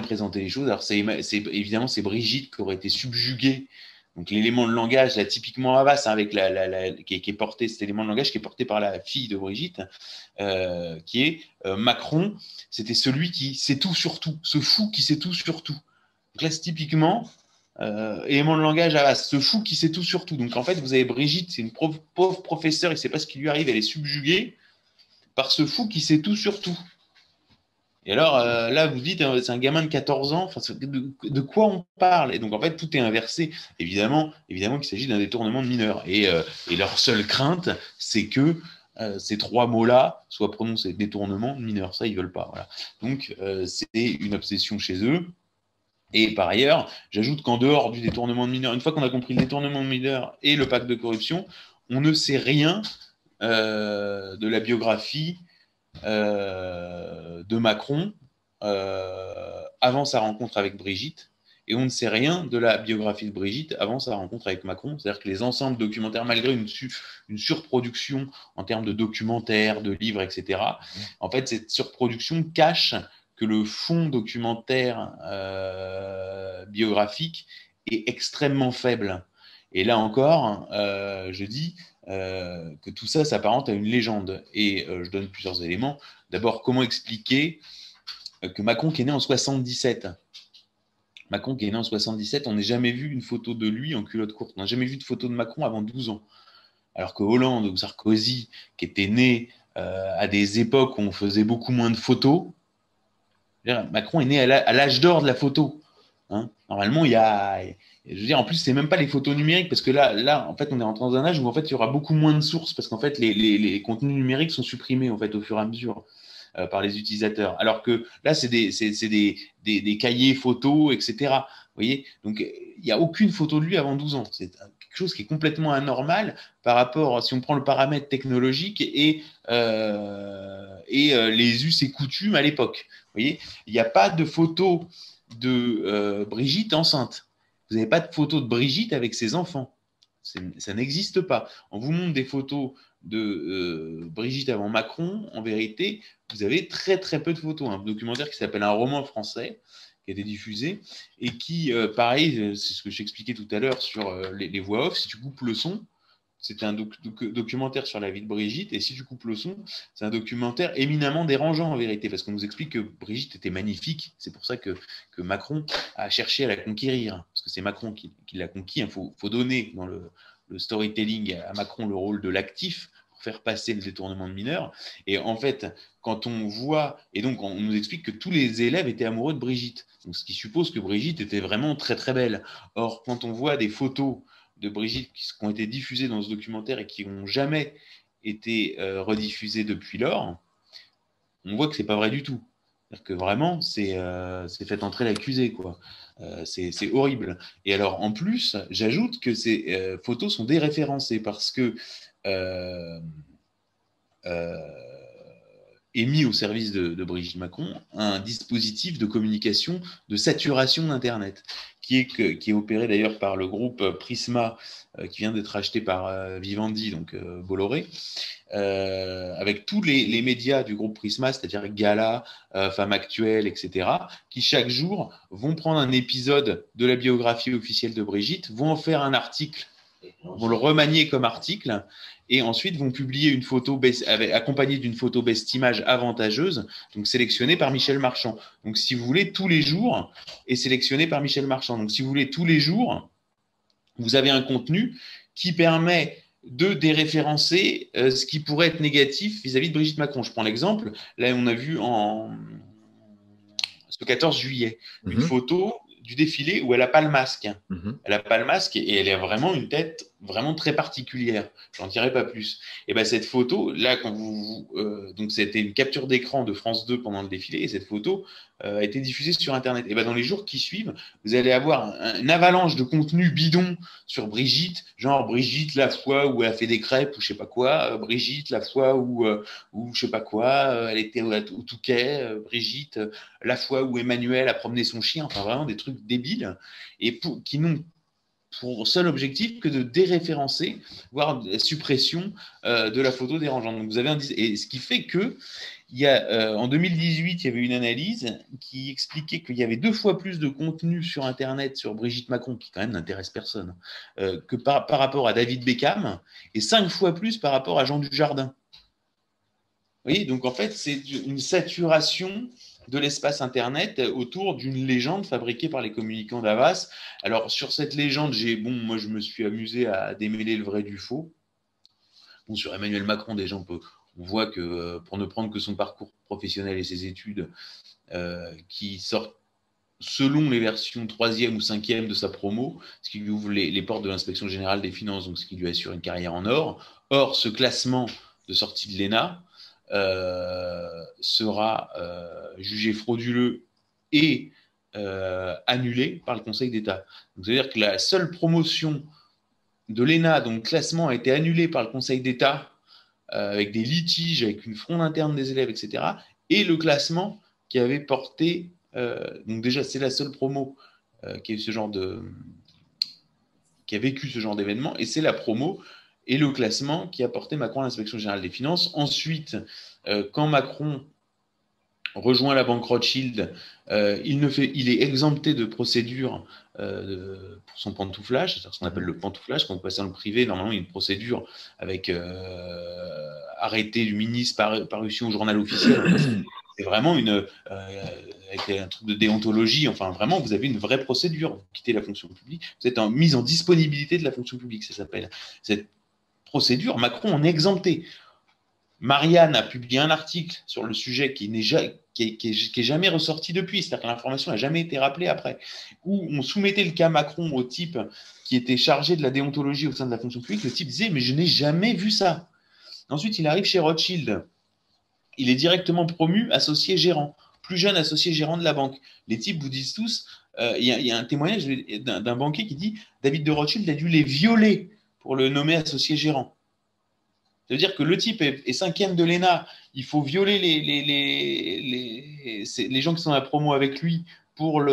présenter les choses. Alors, évidemment, c'est Brigitte qui aurait été subjuguée. Donc, l'élément de langage, là, typiquement Havas, hein, avec qui est porté, cet élément de langage qui est porté par la fille de Brigitte, qui est Macron, c'était celui qui sait tout sur tout, ce fou qui sait tout sur tout. Donc là, c'est typiquement élément de langage à ce fou qui sait tout sur tout. Donc en fait, vous avez Brigitte, c'est une pauvre professeure, il ne sait pas ce qui lui arrive, elle est subjuguée par ce fou qui sait tout sur tout. Et alors là, vous dites, c'est un gamin de 14 ans, de quoi on parle? Et donc en fait, tout est inversé. Évidemment qu'il s'agit d'un détournement de mineurs. Et leur seule crainte, c'est que ces trois mots-là soient prononcés, détournement de mineurs. Ça, ils ne veulent pas. Voilà. Donc c'est une obsession chez eux. Et par ailleurs, j'ajoute qu'en dehors du détournement de mineurs, une fois qu'on a compris le détournement de mineurs et le pacte de corruption, on ne sait rien de la biographie de Macron avant sa rencontre avec Brigitte. Et on ne sait rien de la biographie de Brigitte avant sa rencontre avec Macron. C'est-à-dire que les ensembles documentaires, malgré une surproduction en termes de documentaires, de livres, etc., en fait, cette surproduction cache que le fond documentaire biographique est extrêmement faible. Et là encore, je dis que tout ça s'apparente à une légende. Et je donne plusieurs éléments. D'abord, comment expliquer que Macron, qui est né en 77, Macron, qui est né en 77, on n'a jamais vu une photo de lui en culotte courte. On n'a jamais vu de photo de Macron avant 12 ans. Alors que Hollande ou Sarkozy, qui étaient nés à des époques où on faisait beaucoup moins de photos, Macron est né à l'âge d'or de la photo. Hein. Normalement, il y a. Je veux dire, en plus, c'est même pas les photos numériques, parce que là, en fait, on est rentré dans un âge où en fait, il y aura beaucoup moins de sources, parce qu'en fait, les contenus numériques sont supprimés en fait au fur et à mesure par les utilisateurs. Alors que là, c'est des cahiers photos, etc. Vous voyez, donc il n'y a aucune photo de lui avant 12 ans. C'est quelque chose qui est complètement anormal par rapport, si on prend le paramètre technologique et les us et coutumes à l'époque. Vous voyez, il n'y a pas de photo de Brigitte enceinte. Vous n'avez pas de photo de Brigitte avec ses enfants. Ça n'existe pas. On vous montre des photos de Brigitte avant Macron. En vérité, vous avez très très peu de photos. Un documentaire qui s'appelle Un roman français, qui a été diffusé, et qui, pareil, c'est ce que j'expliquais tout à l'heure sur les voix off, si tu coupes le son, c'était un documentaire sur la vie de Brigitte, et si tu coupes le son, c'est un documentaire éminemment dérangeant en vérité, parce qu'on nous explique que Brigitte était magnifique, c'est pour ça que Macron a cherché à la conquérir, parce que c'est Macron qui l'a conquis. Il faut donner dans le storytelling à Macron le rôle de l'actif, pour faire passer le détournement de mineurs. Et en fait, quand on voit, et donc on nous explique que tous les élèves étaient amoureux de Brigitte, donc ce qui suppose que Brigitte était vraiment très très belle. Or, quand on voit des photos de Brigitte qui ont été diffusées dans ce documentaire et qui n'ont jamais été rediffusées depuis lors, on voit que c'est pas vrai du tout. C'est-à-dire que vraiment, c'est fait entrer l'accusé, quoi. C'est horrible. Et alors, en plus, j'ajoute que ces photos sont déréférencées parce que est mis au service de Brigitte Macron un dispositif de communication de saturation d'Internet, qui est opéré d'ailleurs par le groupe Prisma, qui vient d'être acheté par Vivendi, donc Bolloré, avec tous les médias du groupe Prisma, c'est-à-dire Gala, Femme Actuelle, etc., qui chaque jour vont prendre un épisode de la biographie officielle de Brigitte, vont en faire un article, vont le remanier comme article, et ensuite vont publier une photo accompagnée d'une photo best image avantageuse, donc sélectionnée par Michel Marchand. Donc si vous voulez, tous les jours, est sélectionnée par Michel Marchand. Donc si vous voulez, tous les jours, vous avez un contenu qui permet de déréférencer ce qui pourrait être négatif vis-à-vis de Brigitte Macron. Je prends l'exemple, là on a vu ce 14 juillet, une photo du défilé où elle n'a pas le masque. Elle n'a pas le masque et elle a vraiment une tête vraiment très particulière. J'en dirai pas plus. Et ben cette photo, là, donc c'était une capture d'écran de France 2 pendant le défilé, et cette photo a été diffusée sur Internet. Et ben dans les jours qui suivent, vous allez avoir une avalanche de contenu bidon sur Brigitte, genre Brigitte la fois où elle a fait des crêpes ou je sais pas quoi, Brigitte la fois où je sais pas quoi, elle était au Touquet, Brigitte la fois où Emmanuel a promené son chien, enfin vraiment des trucs débiles et qui n'ont pour seul objectif que de déréférencer, voire la suppression de la photo dérangeante. Donc vous avez et ce qui fait que en 2018, il y avait une analyse qui expliquait qu'il y avait 2 fois plus de contenu sur Internet sur Brigitte Macron, qui quand même n'intéresse personne, que par rapport à David Beckham, et 5 fois plus par rapport à Jean Dujardin. Vous voyez, donc en fait, c'est une saturation de l'espace Internet autour d'une légende fabriquée par les communicants d'Avas. Alors, sur cette légende, moi, je me suis amusé à démêler le vrai du faux. Bon, sur Emmanuel Macron, déjà, on voit que, pour ne prendre que son parcours professionnel et ses études, qui sortent selon les versions 3e ou 5e de sa promo, ce qui lui ouvre les portes de l'inspection générale des finances, donc ce qui lui assure une carrière en or. Or, ce classement de sortie de l'ENA sera jugé frauduleux et annulé par le Conseil d'État. C'est-à-dire que la seule promotion de l'ENA, donc le classement, a été annulé par le Conseil d'État avec des litiges, avec une fronde interne des élèves, etc. Et le classement qui avait porté, donc déjà c'est la seule promo qui a eu qui a vécu ce genre d'événement, et c'est la promo et le classement qui a porté Macron à l'inspection générale des finances. Ensuite, quand Macron rejoint la banque Rothschild, il est exempté de procédure pour son pantouflage, c'est-à-dire ce qu'on appelle le pantouflage. Quand vous passez dans le privé, normalement, il y a une procédure avec arrêté du ministre, parution au journal officiel. C'est vraiment avec un truc de déontologie. Enfin, vraiment, vous avez une vraie procédure. Vous quittez la fonction publique, vous êtes en mise en disponibilité de la fonction publique, ça s'appelle. Cette procédure, Macron en est exempté. Marianne a publié un article sur le sujet qui n'est jamais ressorti depuis, c'est-à-dire que l'information n'a jamais été rappelée après, où on soumettait le cas Macron au type qui était chargé de la déontologie au sein de la fonction publique. Le type disait « mais je n'ai jamais vu ça ». Ensuite, il arrive chez Rothschild. Il est directement promu associé gérant, plus jeune associé gérant de la banque. Les types vous disent tous, il y a un témoignage d'un banquier qui dit « David de Rothschild a dû les violer pour le nommer associé gérant ». Ça veut dire que le type est 5e de l'ENA, il faut violer les gens qui sont à la promo avec lui pour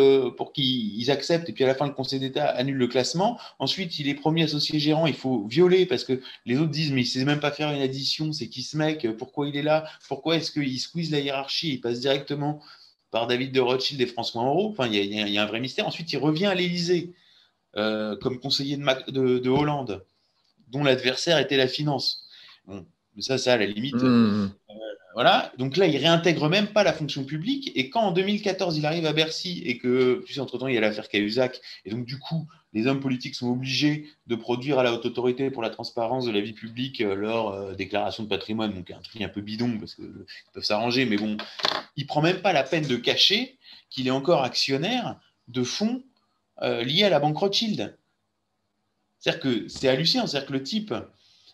qu'ils acceptent, et puis à la fin, le Conseil d'État annule le classement. Ensuite, il est promu associé gérant, il faut violer parce que les autres disent mais il ne sait même pas faire une addition, c'est qui ce mec, pourquoi il est là, pourquoi est-ce qu'il squeeze la hiérarchie, il passe directement par David de Rothschild et François Henrot. Enfin, il y a un vrai mystère. Ensuite, il revient à l'Élysée comme conseiller de Hollande, dont l'adversaire était la finance. Bon, mais ça, à la limite, voilà. Donc là, il réintègre même pas la fonction publique. Et quand en 2014, il arrive à Bercy et que, tu sais, entre-temps, il y a l'affaire Cahuzac, et donc du coup, les hommes politiques sont obligés de produire à la haute autorité pour la transparence de la vie publique leur déclaration de patrimoine, donc un truc un peu bidon parce qu'ils peuvent s'arranger, mais bon, il prend même pas la peine de cacher qu'il est encore actionnaire de fonds liés à la banque Rothschild. C'est-à-dire que c'est hallucinant, c'est-à-dire que le type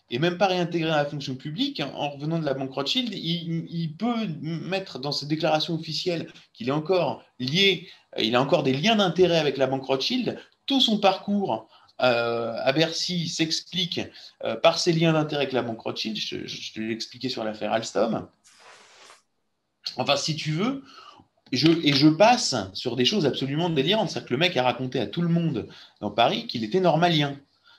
et même pas réintégré à la fonction publique, en revenant de la banque Rothschild, il peut mettre dans ses déclarations officielles qu'il est encore lié, il a encore des liens d'intérêt avec la banque Rothschild. Tout son parcours à Bercy s'explique par ses liens d'intérêt avec la banque Rothschild. Je te l'ai expliqué sur l'affaire Alstom. Enfin, si tu veux, je passe sur des choses absolument délirantes. C'est-à-dire que le mec a raconté à tout le monde dans Paris qu'il était normalien.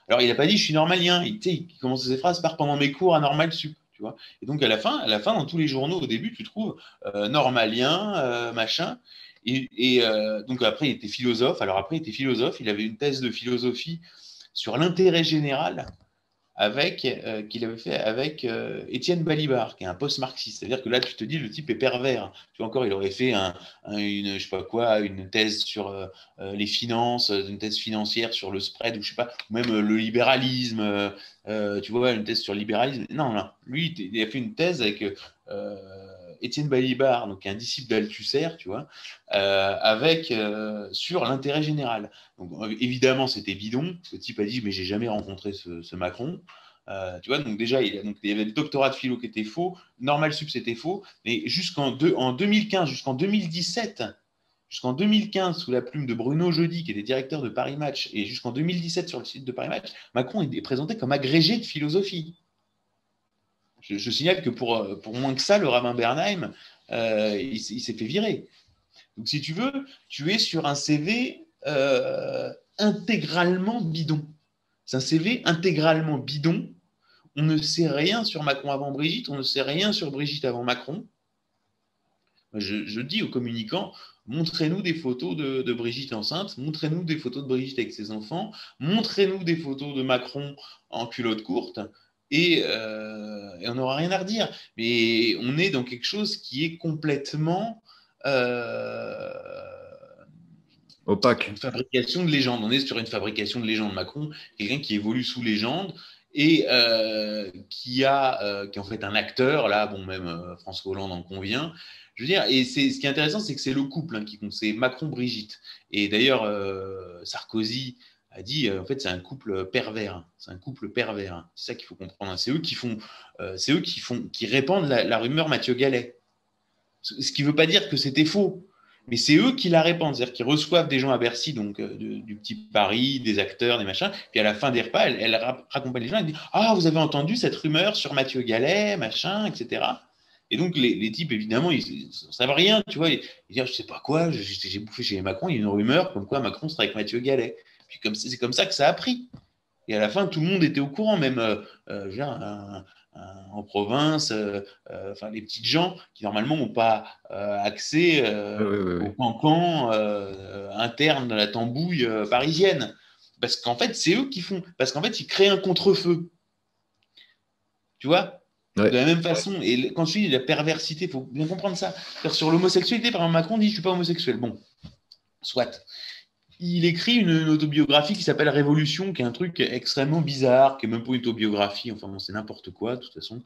Alors, il n'a pas dit je suis normalien. Il commence ses phrases par pendant mes cours à Normal Sup. Tu vois. Et donc, à la fin, dans tous les journaux, au début, tu trouves normalien, machin. Donc, après, il était philosophe. Alors, après, il était philosophe. Il avait une thèse de philosophie sur l'intérêt général qu'il avait fait avec Étienne Balibar, qui est un post-marxiste. C'est-à-dire que là, tu te dis, le type est pervers. Tu vois, encore, il aurait fait je sais pas quoi, une thèse sur les finances, une thèse financière sur le spread, ou je sais pas, ou même le libéralisme, tu vois, une thèse sur le libéralisme. Non, non. Lui, il a fait une thèse avec Étienne Balibar, donc un disciple d'Althusser, tu vois, sur l'intérêt général. Donc, évidemment, c'était bidon. Le type a dit, mais j'ai jamais rencontré ce Macron. Tu vois, donc déjà, il y avait le doctorat de philo qui était faux, Normal Sup c'était faux, mais en 2015, jusqu'en 2015, sous la plume de Bruno Jeudi, qui était directeur de Paris Match, et jusqu'en 2017 sur le site de Paris Match, Macron est présenté comme agrégé de philosophie. Je signale que pour moins que ça, le rabbin Bernheim, il s'est fait virer. Donc, si tu veux, tu es sur un CV intégralement bidon. C'est un CV intégralement bidon. On ne sait rien sur Macron avant Brigitte, on ne sait rien sur Brigitte avant Macron. Je dis aux communicants, montrez-nous des photos de Brigitte enceinte, montrez-nous des photos de Brigitte avec ses enfants, montrez-nous des photos de Macron en culotte courte, et on n'aura rien à redire. Mais on est dans quelque chose qui est complètement Opaque. une fabrication de légende. On est sur une fabrication de légende. Macron, quelqu'un qui évolue sous légende et qui est en fait un acteur. Là, bon, même François Hollande en convient. Je veux dire, et ce qui est intéressant, c'est que c'est le couple qui compte, c'est Macron-Brigitte. Et d'ailleurs, Sarkozy a dit, en fait, c'est un couple pervers. C'est un couple pervers. C'est ça qu'il faut comprendre. C'est eux qui répandent la rumeur Mathieu Gallet. Ce qui ne veut pas dire que c'était faux, mais c'est eux qui la répandent, c'est-à-dire qu'ils reçoivent des gens à Bercy, donc du petit Paris, des acteurs, des machins, puis à la fin des repas, elle raccompagne les gens, elle dit « Ah, vous avez entendu cette rumeur sur Mathieu Gallet, machin, etc. » Et donc les types, évidemment, ils ne savent rien, tu vois, ils disent « Je ne sais pas quoi, j'ai bouffé chez Macron, il y a une rumeur comme quoi Macron sera avec Mathieu Gallet. » Puis c'est comme ça que ça a pris. Et à la fin, tout le monde était au courant, même en province, enfin les petites gens qui normalement n'ont pas accès Oui, oui, oui, au oui. cancan interne de la tambouille parisienne. Parce qu'en fait, c'est eux qui font. Parce qu'en fait, ils créent un contre-feu. Tu vois? De Ouais. la même façon, et quand je dis la perversité, il faut bien comprendre ça. Sur l'homosexualité, par exemple, Macron dit je ne suis pas homosexuel. Bon, soit. Il écrit une autobiographie qui s'appelle Révolution, qui est un truc extrêmement bizarre, qui est même pas une autobiographie, enfin bon, c'est n'importe quoi, de toute façon.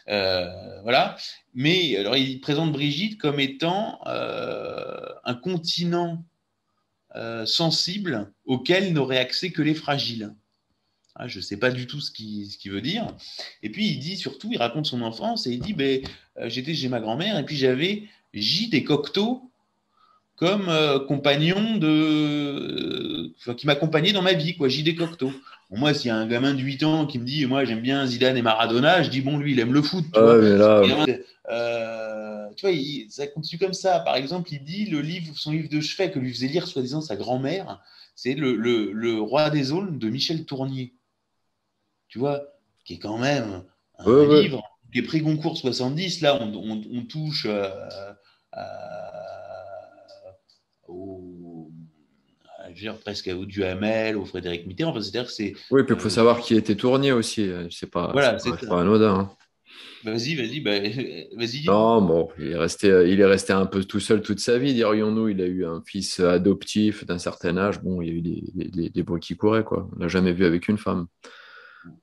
Voilà. Mais alors, il présente Brigitte comme étant un continent sensible auquel n'auraient accès que les fragiles. Ah, je ne sais pas du tout ce qu'il veut dire. Et puis, il dit surtout, il raconte son enfance et il dit ben, j'étais chez ma grand-mère et puis j'avais Gide et Cocteau comme compagnon qui m'accompagnait dans ma vie, quoi, J.D. Cocteau. Bon, moi, s'il y a un gamin de 8 ans qui me dit, moi, j'aime bien Zidane et Maradona, je dis, bon, lui, il aime le foot, tu Ah, vois. mais là, Tu vois, ça continue comme ça. Par exemple, il dit, son livre de chevet que lui faisait lire, soi-disant, sa grand-mère, c'est le Roi des Aulnes de Michel Tournier. Tu vois, qui est quand même ouais, un ouais. livre qui est prix Goncourt 70. Là, on touche au, je veux dire, presque au Duhamel, au Frédéric Mitterrand. Enfin, c'est-à-dire que c'est. Oui, puis il faut savoir qui était Tournier aussi. Voilà, c'est C'est ça. pas anodin, hein. Vas-y, bah, vas-y. Non, bon, il est resté un peu tout seul toute sa vie, dirions-nous. Il a eu un fils adoptif d'un certain âge. Bon, il y a eu des bruits qui couraient, quoi. On l'a jamais vu avec une femme.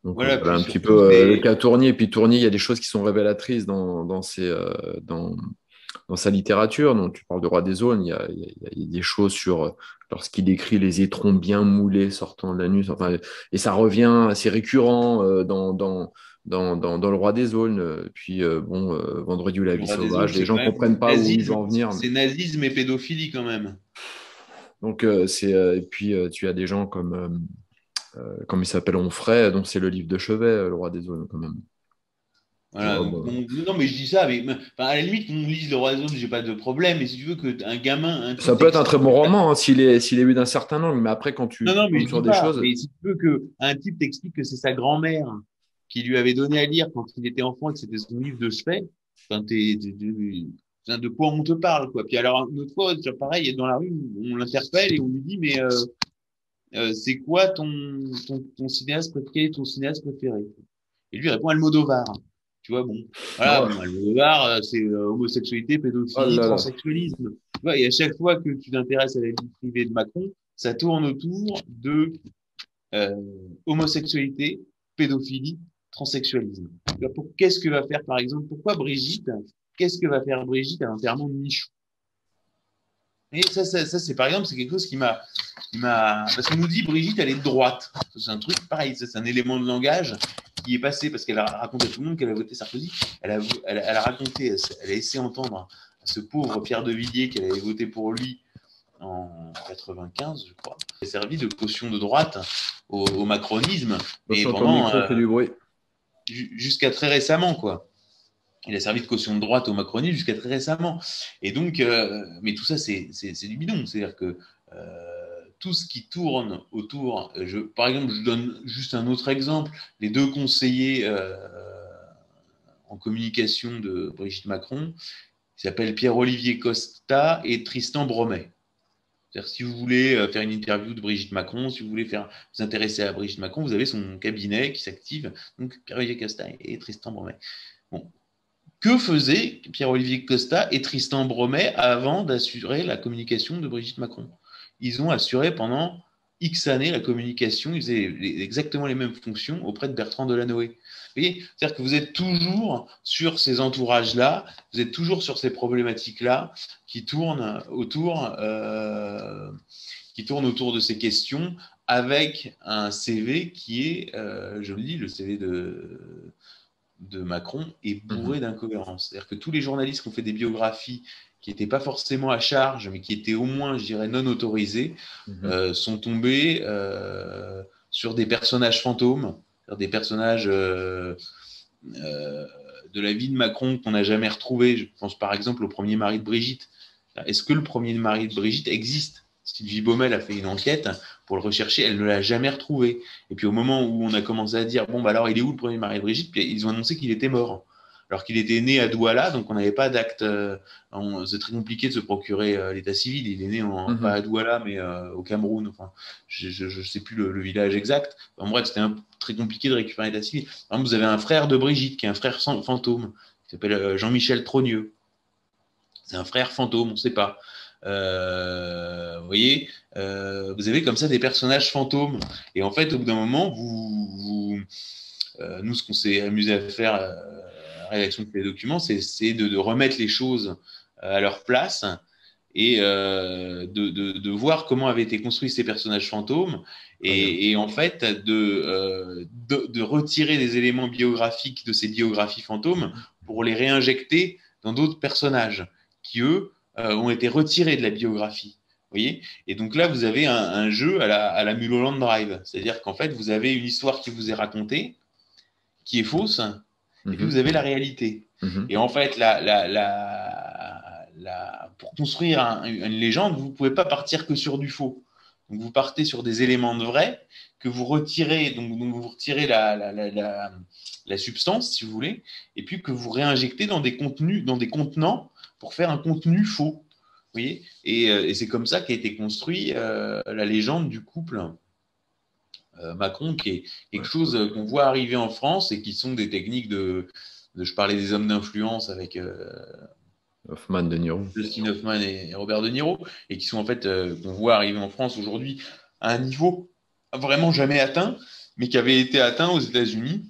Donc Voilà, voilà puis un petit peu surtout, le c'est. cas Tournier. Et puis Tournier, il y a des choses qui sont révélatrices dans sa littérature. Donc tu parles de Roi des Zones, il y a des choses sur lorsqu'il décrit les étrons bien moulés sortant de l'anus. Enfin, et ça revient, c'est récurrent dans Le Roi des Zones. Puis bon, Vendredi ou la Le vie Roi des Aulnes, sauvage. Les c'est quand gens même comprennent pas où il veut nazisme. en venir. C'est nazisme et pédophilie quand même. Donc et puis tu as des gens comme il s'appelle Onfray, donc c'est le livre de chevet, Le Roi des Zones quand même. Voilà, Ouais, donc bah, bon, non, mais je dis ça, mais enfin, à la limite, qu'on lise Le Roi des Aulnes, j'ai pas de problème, mais si tu veux qu'un gamin, un ça type peut être un très bon t'explique. roman hein, s'il est lu d'un certain angle, mais après, quand Non, tu non, mais tombes je sur dis des pas. choses, Mais si tu veux qu'un type t'explique que c'est sa grand-mère qui lui avait donné à lire quand il était enfant et que c'était son livre de chevet, enfin, de quoi on te parle, quoi. Puis alors, une autre fois, genre, pareil, dans la rue, on l'interpelle et on lui dit, mais c'est quoi ton cinéaste préféré, ton cinéaste préféré? Et lui il répond Almodovar. Tu vois, bon. Voilà, oh, bon, Almodovar, c'est homosexualité, oh pédophilie, là là. transsexualisme. Tu vois, et à chaque fois que tu t'intéresses à la vie privée de Macron, ça tourne autour de euh, homosexualité, pédophilie, transsexualisme. Qu'est-ce que va faire, par exemple, pourquoi Brigitte, qu'est-ce que va faire Brigitte à l'enterrement de Michou? Et ça c'est par exemple, c'est quelque chose parce qu'on nous dit Brigitte, elle est de droite. C'est un truc pareil, c'est un élément de langage qui est passé parce qu'elle a raconté à tout le monde qu'elle a voté Sarkozy. Elle a raconté, elle a laissé entendre à ce pauvre Pierre de Villiers qu'elle avait voté pour lui en 95, je crois. Elle a servi de caution de droite au macronisme. Et Attention, ton pendant micro fait du bruit. jusqu'à très récemment, quoi. Il a servi de caution de droite au macronisme jusqu'à très récemment. Et donc, mais tout ça, c'est du bidon. C'est-à-dire que tout ce qui tourne autour, par exemple, je donne juste un autre exemple, les deux conseillers en communication de Brigitte Macron, qui s'appellent Pierre-Olivier Costa et Tristan Bromet. C'est-à-dire, si vous voulez faire une interview de Brigitte Macron, si vous voulez vous intéresser à Brigitte Macron, vous avez son cabinet qui s'active, donc Pierre-Olivier Costa et Tristan Bromet. Bon. Que faisaient Pierre-Olivier Costa et Tristan Bromet avant d'assurer la communication de Brigitte Macron? Ils ont assuré pendant X années la communication, ils faisaient exactement les mêmes fonctions auprès de Bertrand Delanoë. Vous voyez, c'est-à-dire que vous êtes toujours sur ces entourages-là, vous êtes toujours sur ces problématiques-là qui tournent autour de ces questions avec un CV qui est, je le dis, le CV de Macron est bourré d'incohérences. C'est-à-dire que tous les journalistes qui ont fait des biographies qui n'étaient pas forcément à charge, mais qui étaient au moins, je dirais, non autorisées, sont tombés sur des personnages fantômes, sur des personnages de la vie de Macron qu'on n'a jamais retrouvés. Je pense par exemple au premier mari de Brigitte. Est-ce que le premier mari de Brigitte existe? Sylvie Baumel a fait une enquête pour le rechercher, elle ne l'a jamais retrouvé. Et puis au moment où on a commencé à dire, bon, bah alors il est où le premier mari de Brigitte? Puis ils ont annoncé qu'il était mort. Alors qu'il était né à Douala, donc on n'avait pas d'acte. C'est très compliqué de se procurer l'état civil. Il est né pas à Douala, mais au Cameroun. Enfin, je ne sais plus le village exact. En bref, c'était très compliqué de récupérer l'état civil. Par exemple, vous avez un frère de Brigitte, qui est un frère fantôme, qui s'appelle Jean-Michel Trogneux. C'est un frère fantôme, on ne sait pas. Vous voyez, vous avez comme ça des personnages fantômes. Et en fait, au bout d'un moment, nous, ce qu'on s'est amusé à faire à la rédaction de ces documents, c'est de remettre les choses à leur place et de voir comment avaient été construits ces personnages fantômes et en fait de retirer des éléments biographiques de ces biographies fantômes pour les réinjecter dans d'autres personnages qui, eux, ont été retirés de la biographie. Vous voyez, et donc là, vous avez un jeu à la Mulholland Drive. C'est-à-dire qu'en fait, vous avez une histoire qui vous est racontée, qui est fausse, et puis vous avez la réalité. Et en fait, pour construire une légende, vous ne pouvez pas partir que sur du faux. Donc vous partez sur des éléments de vrai que vous retirez, donc vous retirez la substance, si vous voulez, et puis que vous réinjectez dans des contenus, dans des contenants pour faire un contenu faux. Vous voyez, et c'est comme ça qu'a été construit la légende du couple Macron, qui est quelque chose qu'on voit arriver en France et qui sont des techniques je parlais des hommes d'influence avec Hoffman, De Niro. Dustin Hoffman et Robert De Niro, et qui sont en fait qu'on voit arriver en France aujourd'hui à un niveau vraiment jamais atteint, mais qui avait été atteint aux États-Unis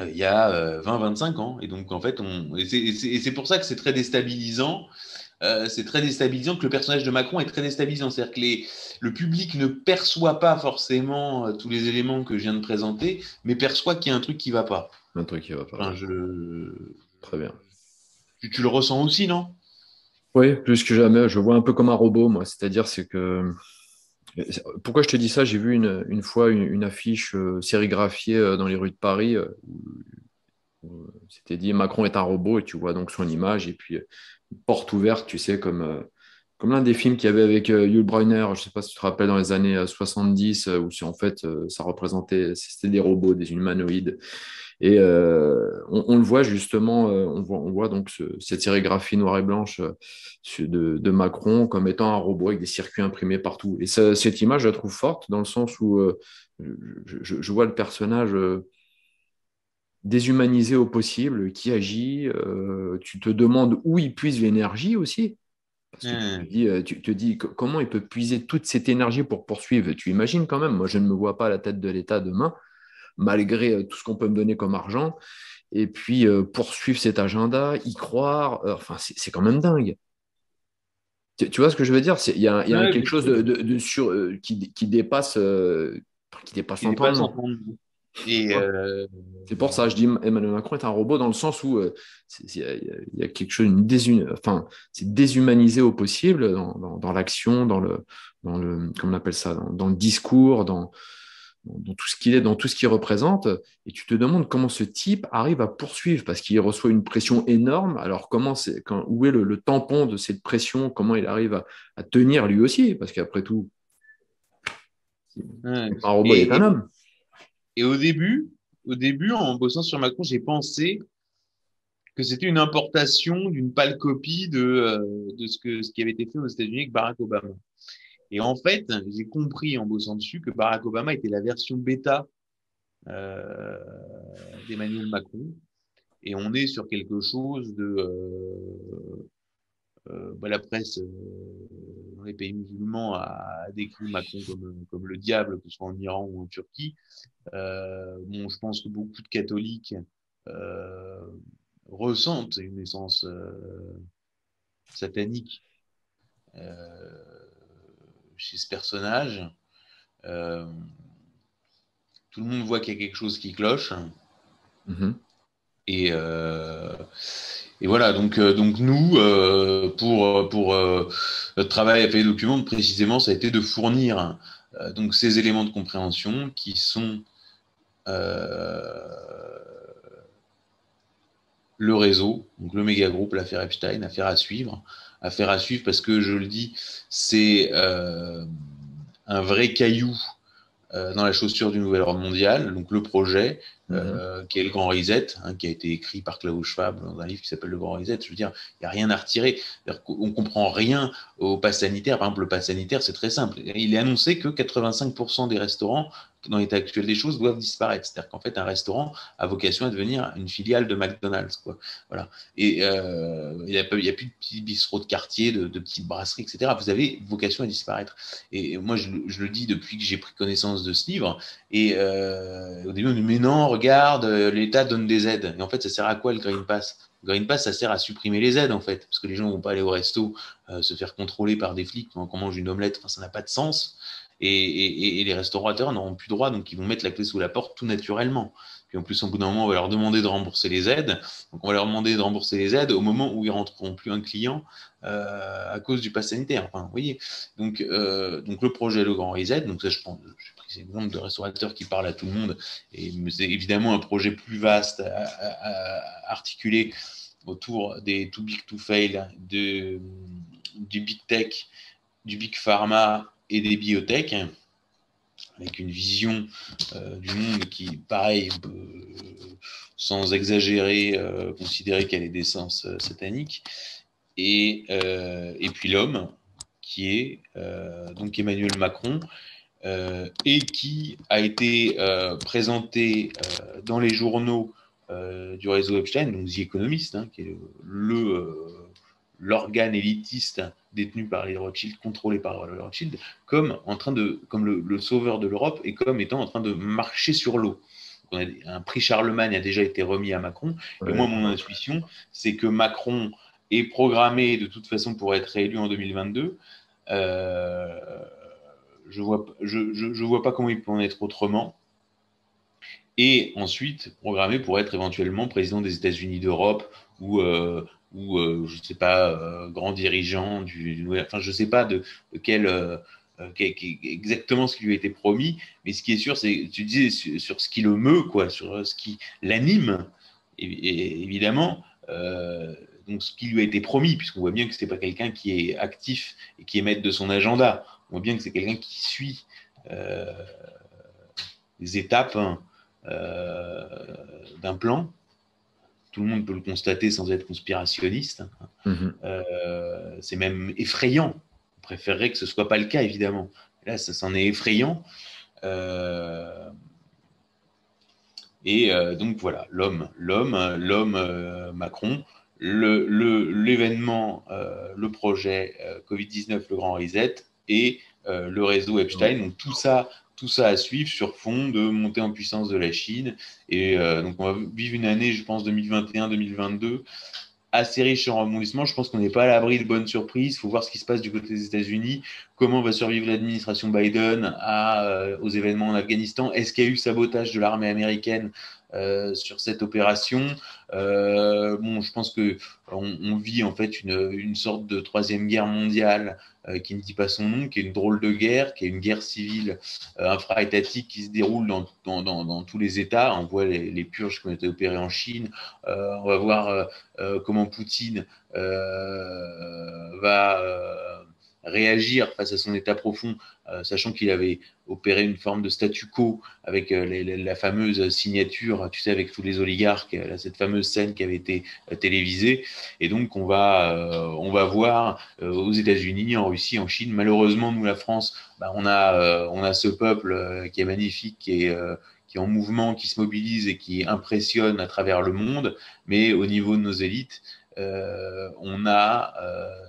il y a 20-25 ans. Et donc en fait, et c'est pour ça que c'est très déstabilisant. C'est très déstabilisant que le personnage de Macron est très déstabilisant. C'est-à-dire que le public ne perçoit pas forcément tous les éléments que je viens de présenter, mais perçoit qu'il y a un truc qui ne va pas. Un truc qui va pas. Enfin, Très bien. Tu le ressens aussi, non? Oui, plus que jamais. Je vois un peu comme un robot, moi. C'est-à-dire, c'est que. Pourquoi je te dis ça? J'ai vu une fois une affiche sérigraphiée dans les rues de Paris. C'était dit Macron est un robot et tu vois donc son image et puis porte ouverte, tu sais, comme l'un des films qu'il y avait avec Yul Brynner, je ne sais pas si tu te rappelles, dans les années 70, où en fait ça représentait, c'était des robots, des humanoïdes. Et on le voit justement, on voit donc cette sérigraphie noire et blanche de Macron comme étant un robot avec des circuits imprimés partout. Et cette image, je la trouve forte dans le sens où je vois le personnage déshumanisé au possible, qui agit. Tu te demandes où il puise l'énergie aussi. Parce que tu te dis comment il peut puiser toute cette énergie pour poursuivre. Tu imagines quand même, moi je ne me vois pas à la tête de l'État demain, malgré tout ce qu'on peut me donner comme argent. et puis poursuivre cet agenda, y croire, enfin, c'est quand même dingue. Tu vois ce que je veux dire? Il y a Ouais, quelque bien chose sûr. qui dépasse Qui dépasse l'entendement. entendement. Et C'est pour ça que je dis Emmanuel Macron est un robot dans le sens où il y a quelque chose, enfin, c'est déshumanisé au possible dans l'action, comment on appelle ça, dans le discours, dans tout ce qu'il est, dans tout ce qu'il représente. Et tu te demandes comment ce type arrive à poursuivre parce qu'il reçoit une pression énorme. Alors, où est le tampon de cette pression? Comment il arrive à tenir lui aussi? Parce qu'après tout, ouais. un robot, il est Et, un et, homme. et au début, en bossant sur Macron, j'ai pensé que c'était une importation d'une pâle copie de ce qui avait été fait aux États-Unis avec Barack Obama. Et en fait, j'ai compris en bossant dessus que Barack Obama était la version bêta euh, d'Emmanuel Macron. Et on est sur quelque chose la presse dans les pays musulmans a décrit Macron comme le diable, que ce soit en Iran ou en Turquie. Bon, je pense que beaucoup de catholiques euh, ressentent une essence satanique euh, chez ce personnage. Euh, Tout le monde voit qu'il y a quelque chose qui cloche. Mhm. Et, euh, et voilà, donc nous, pour notre travail à Pays Document, précisément, ça a été de fournir donc ces éléments de compréhension qui sont euh, le réseau, donc le méga groupe, l'affaire Epstein, affaire à suivre parce que je le dis, c'est un vrai caillou dans la chaussure du nouvel ordre mondial, donc le projet, Mhm. qui est le Grand Reset, hein, qui a été écrit par Klaus Schwab dans un livre qui s'appelle Le Grand Reset. Je veux dire, il n'y a rien à retirer. On ne comprend rien au pass sanitaire. Par exemple, le pass sanitaire, c'est très simple. Il est annoncé que 85% des restaurants, dans l'état actuel des choses, doivent disparaître. C'est-à-dire qu'en fait, un restaurant a vocation à devenir une filiale de McDonald's, quoi. Voilà. Et il n'y a plus de petits bistrots de quartier, de petites brasseries, etc. Vous avez vocation à disparaître. Et moi, je le dis depuis que j'ai pris connaissance de ce livre. Et au début, on dit, mais non, regarde, l'État donne des aides. Et en fait, ça sert à quoi le Green Pass? Le Green Pass, ça sert à supprimer les aides, en fait. Parce que les gens ne vont pas aller au resto se faire contrôler par des flics pendant qu'on mange une omelette. Enfin, ça n'a pas de sens. Et les restaurateurs n'auront plus droit, donc ils vont mettre la clé sous la porte tout naturellement. Puis en plus, au bout d'un moment, on va leur demander de rembourser les aides. Donc on va leur demander de rembourser les aides au moment où ils rentreront plus un client à cause du pass sanitaire. Enfin, vous voyez. Donc le projet Le Grand Reset, donc ça, je pense, j'ai pris cet exemple de restaurateur qui parle à tout le monde, et c'est évidemment un projet plus vaste à articuler autour des too big to fail, du big tech, du big pharma et des biotech, avec une vision du monde qui, pareil, sans exagérer, considérer qu'elle est d'essence satanique, et puis l'homme, qui est donc Emmanuel Macron, et qui a été présenté dans les journaux du réseau Epstein, donc The Economist, hein, qui est l'organe élitiste détenu par les Rothschild, contrôlé par les Rothschild, comme le sauveur de l'Europe et comme étant en train de marcher sur l'eau. Un prix Charlemagne a déjà été remis à Macron. Et moi, Ouais. mon intuition, c'est que Macron est programmé de toute façon pour être réélu en 2022. Euh, je vois pas comment il peut en être autrement. Et ensuite, programmé pour être éventuellement président des États-Unis d'Europe je ne sais pas, grand dirigeant enfin, je ne sais pas de quel, exactement ce qui lui a été promis, mais ce qui est sûr, c'est, tu disais, sur ce qui le meut, quoi, sur ce qui l'anime, et évidemment, donc ce qui lui a été promis, puisqu'on voit bien que c'est pas quelqu'un qui est actif et qui est maître de son agenda. On voit bien que c'est quelqu'un qui suit euh, les étapes, hein, d'un plan. Tout le monde peut le constater sans être conspirationniste. Mhm. C'est même effrayant. On préférerait que ce soit pas le cas, évidemment. Là, ça s'en est effrayant. Euh, donc voilà, l'homme Macron, l'événement, le projet Covid-19, le Grand Reset et le réseau Epstein. Donc tout tout ça à suivre sur fond de montée en puissance de la Chine. Et donc, on va vivre une année, je pense, 2021-2022 assez riche en rebondissements. Je pense qu'on n'est pas à l'abri de bonnes surprises. Il faut voir ce qui se passe du côté des États-Unis. Comment va survivre l'administration Biden aux événements en Afghanistan? Est-ce qu'il y a eu sabotage de l'armée américaine sur cette opération? Bon, je pense que on vit en fait une sorte de troisième guerre mondiale qui ne dit pas son nom, qui est une drôle de guerre, qui est une guerre civile infra-étatique qui se déroule dans tous les États. On voit les purges qui ont été opérées en Chine. On va voir comment Poutine va réagir face à son état profond, sachant qu'il avait opéré une forme de statu quo avec la fameuse signature, tu sais, avec tous les oligarques, cette fameuse scène qui avait été télévisée. Et donc, on va voir aux États-Unis, en Russie, en Chine. Malheureusement, nous, la France, bah, on a ce peuple qui est magnifique, qui est en mouvement, qui se mobilise et qui impressionne à travers le monde. Mais au niveau de nos élites, on a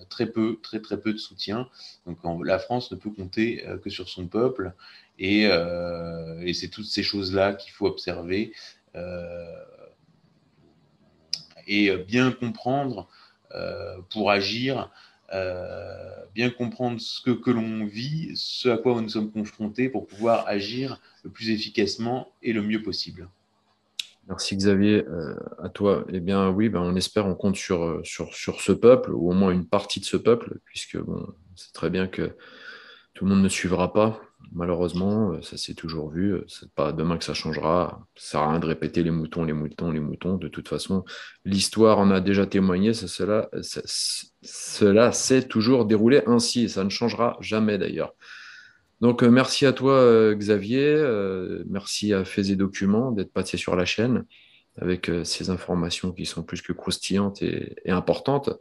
très peu de soutien. Donc la France ne peut compter que sur son peuple. Et c'est toutes ces choses-là qu'il faut observer et bien comprendre pour agir, bien comprendre ce que l'on vit, ce à quoi nous sommes confrontés pour pouvoir agir le plus efficacement et le mieux possible. Merci Xavier. À toi. Eh bien oui, ben, on espère, on compte sur ce peuple, ou au moins une partie de ce peuple, puisque bon, c'est très bien que tout le monde ne suivra pas. Malheureusement, ça s'est toujours vu. C'est pas demain que ça changera. Ça sert à rien de répéter les moutons, les moutons, les moutons. De toute façon, l'histoire en a déjà témoigné. Cela s'est toujours déroulé ainsi, et ça ne changera jamais d'ailleurs. Donc, merci à toi, Xavier. Merci à Faits et Documents d'être passé sur la chaîne avec ces informations qui sont plus que croustillantes et importantes.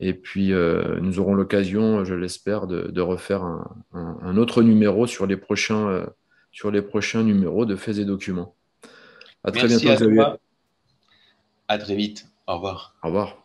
Et puis, nous aurons l'occasion, je l'espère, de refaire un autre numéro sur les prochains numéros de Faits et Documents. À très Merci bientôt, à Xavier. toi. À très vite. Au revoir. Au revoir.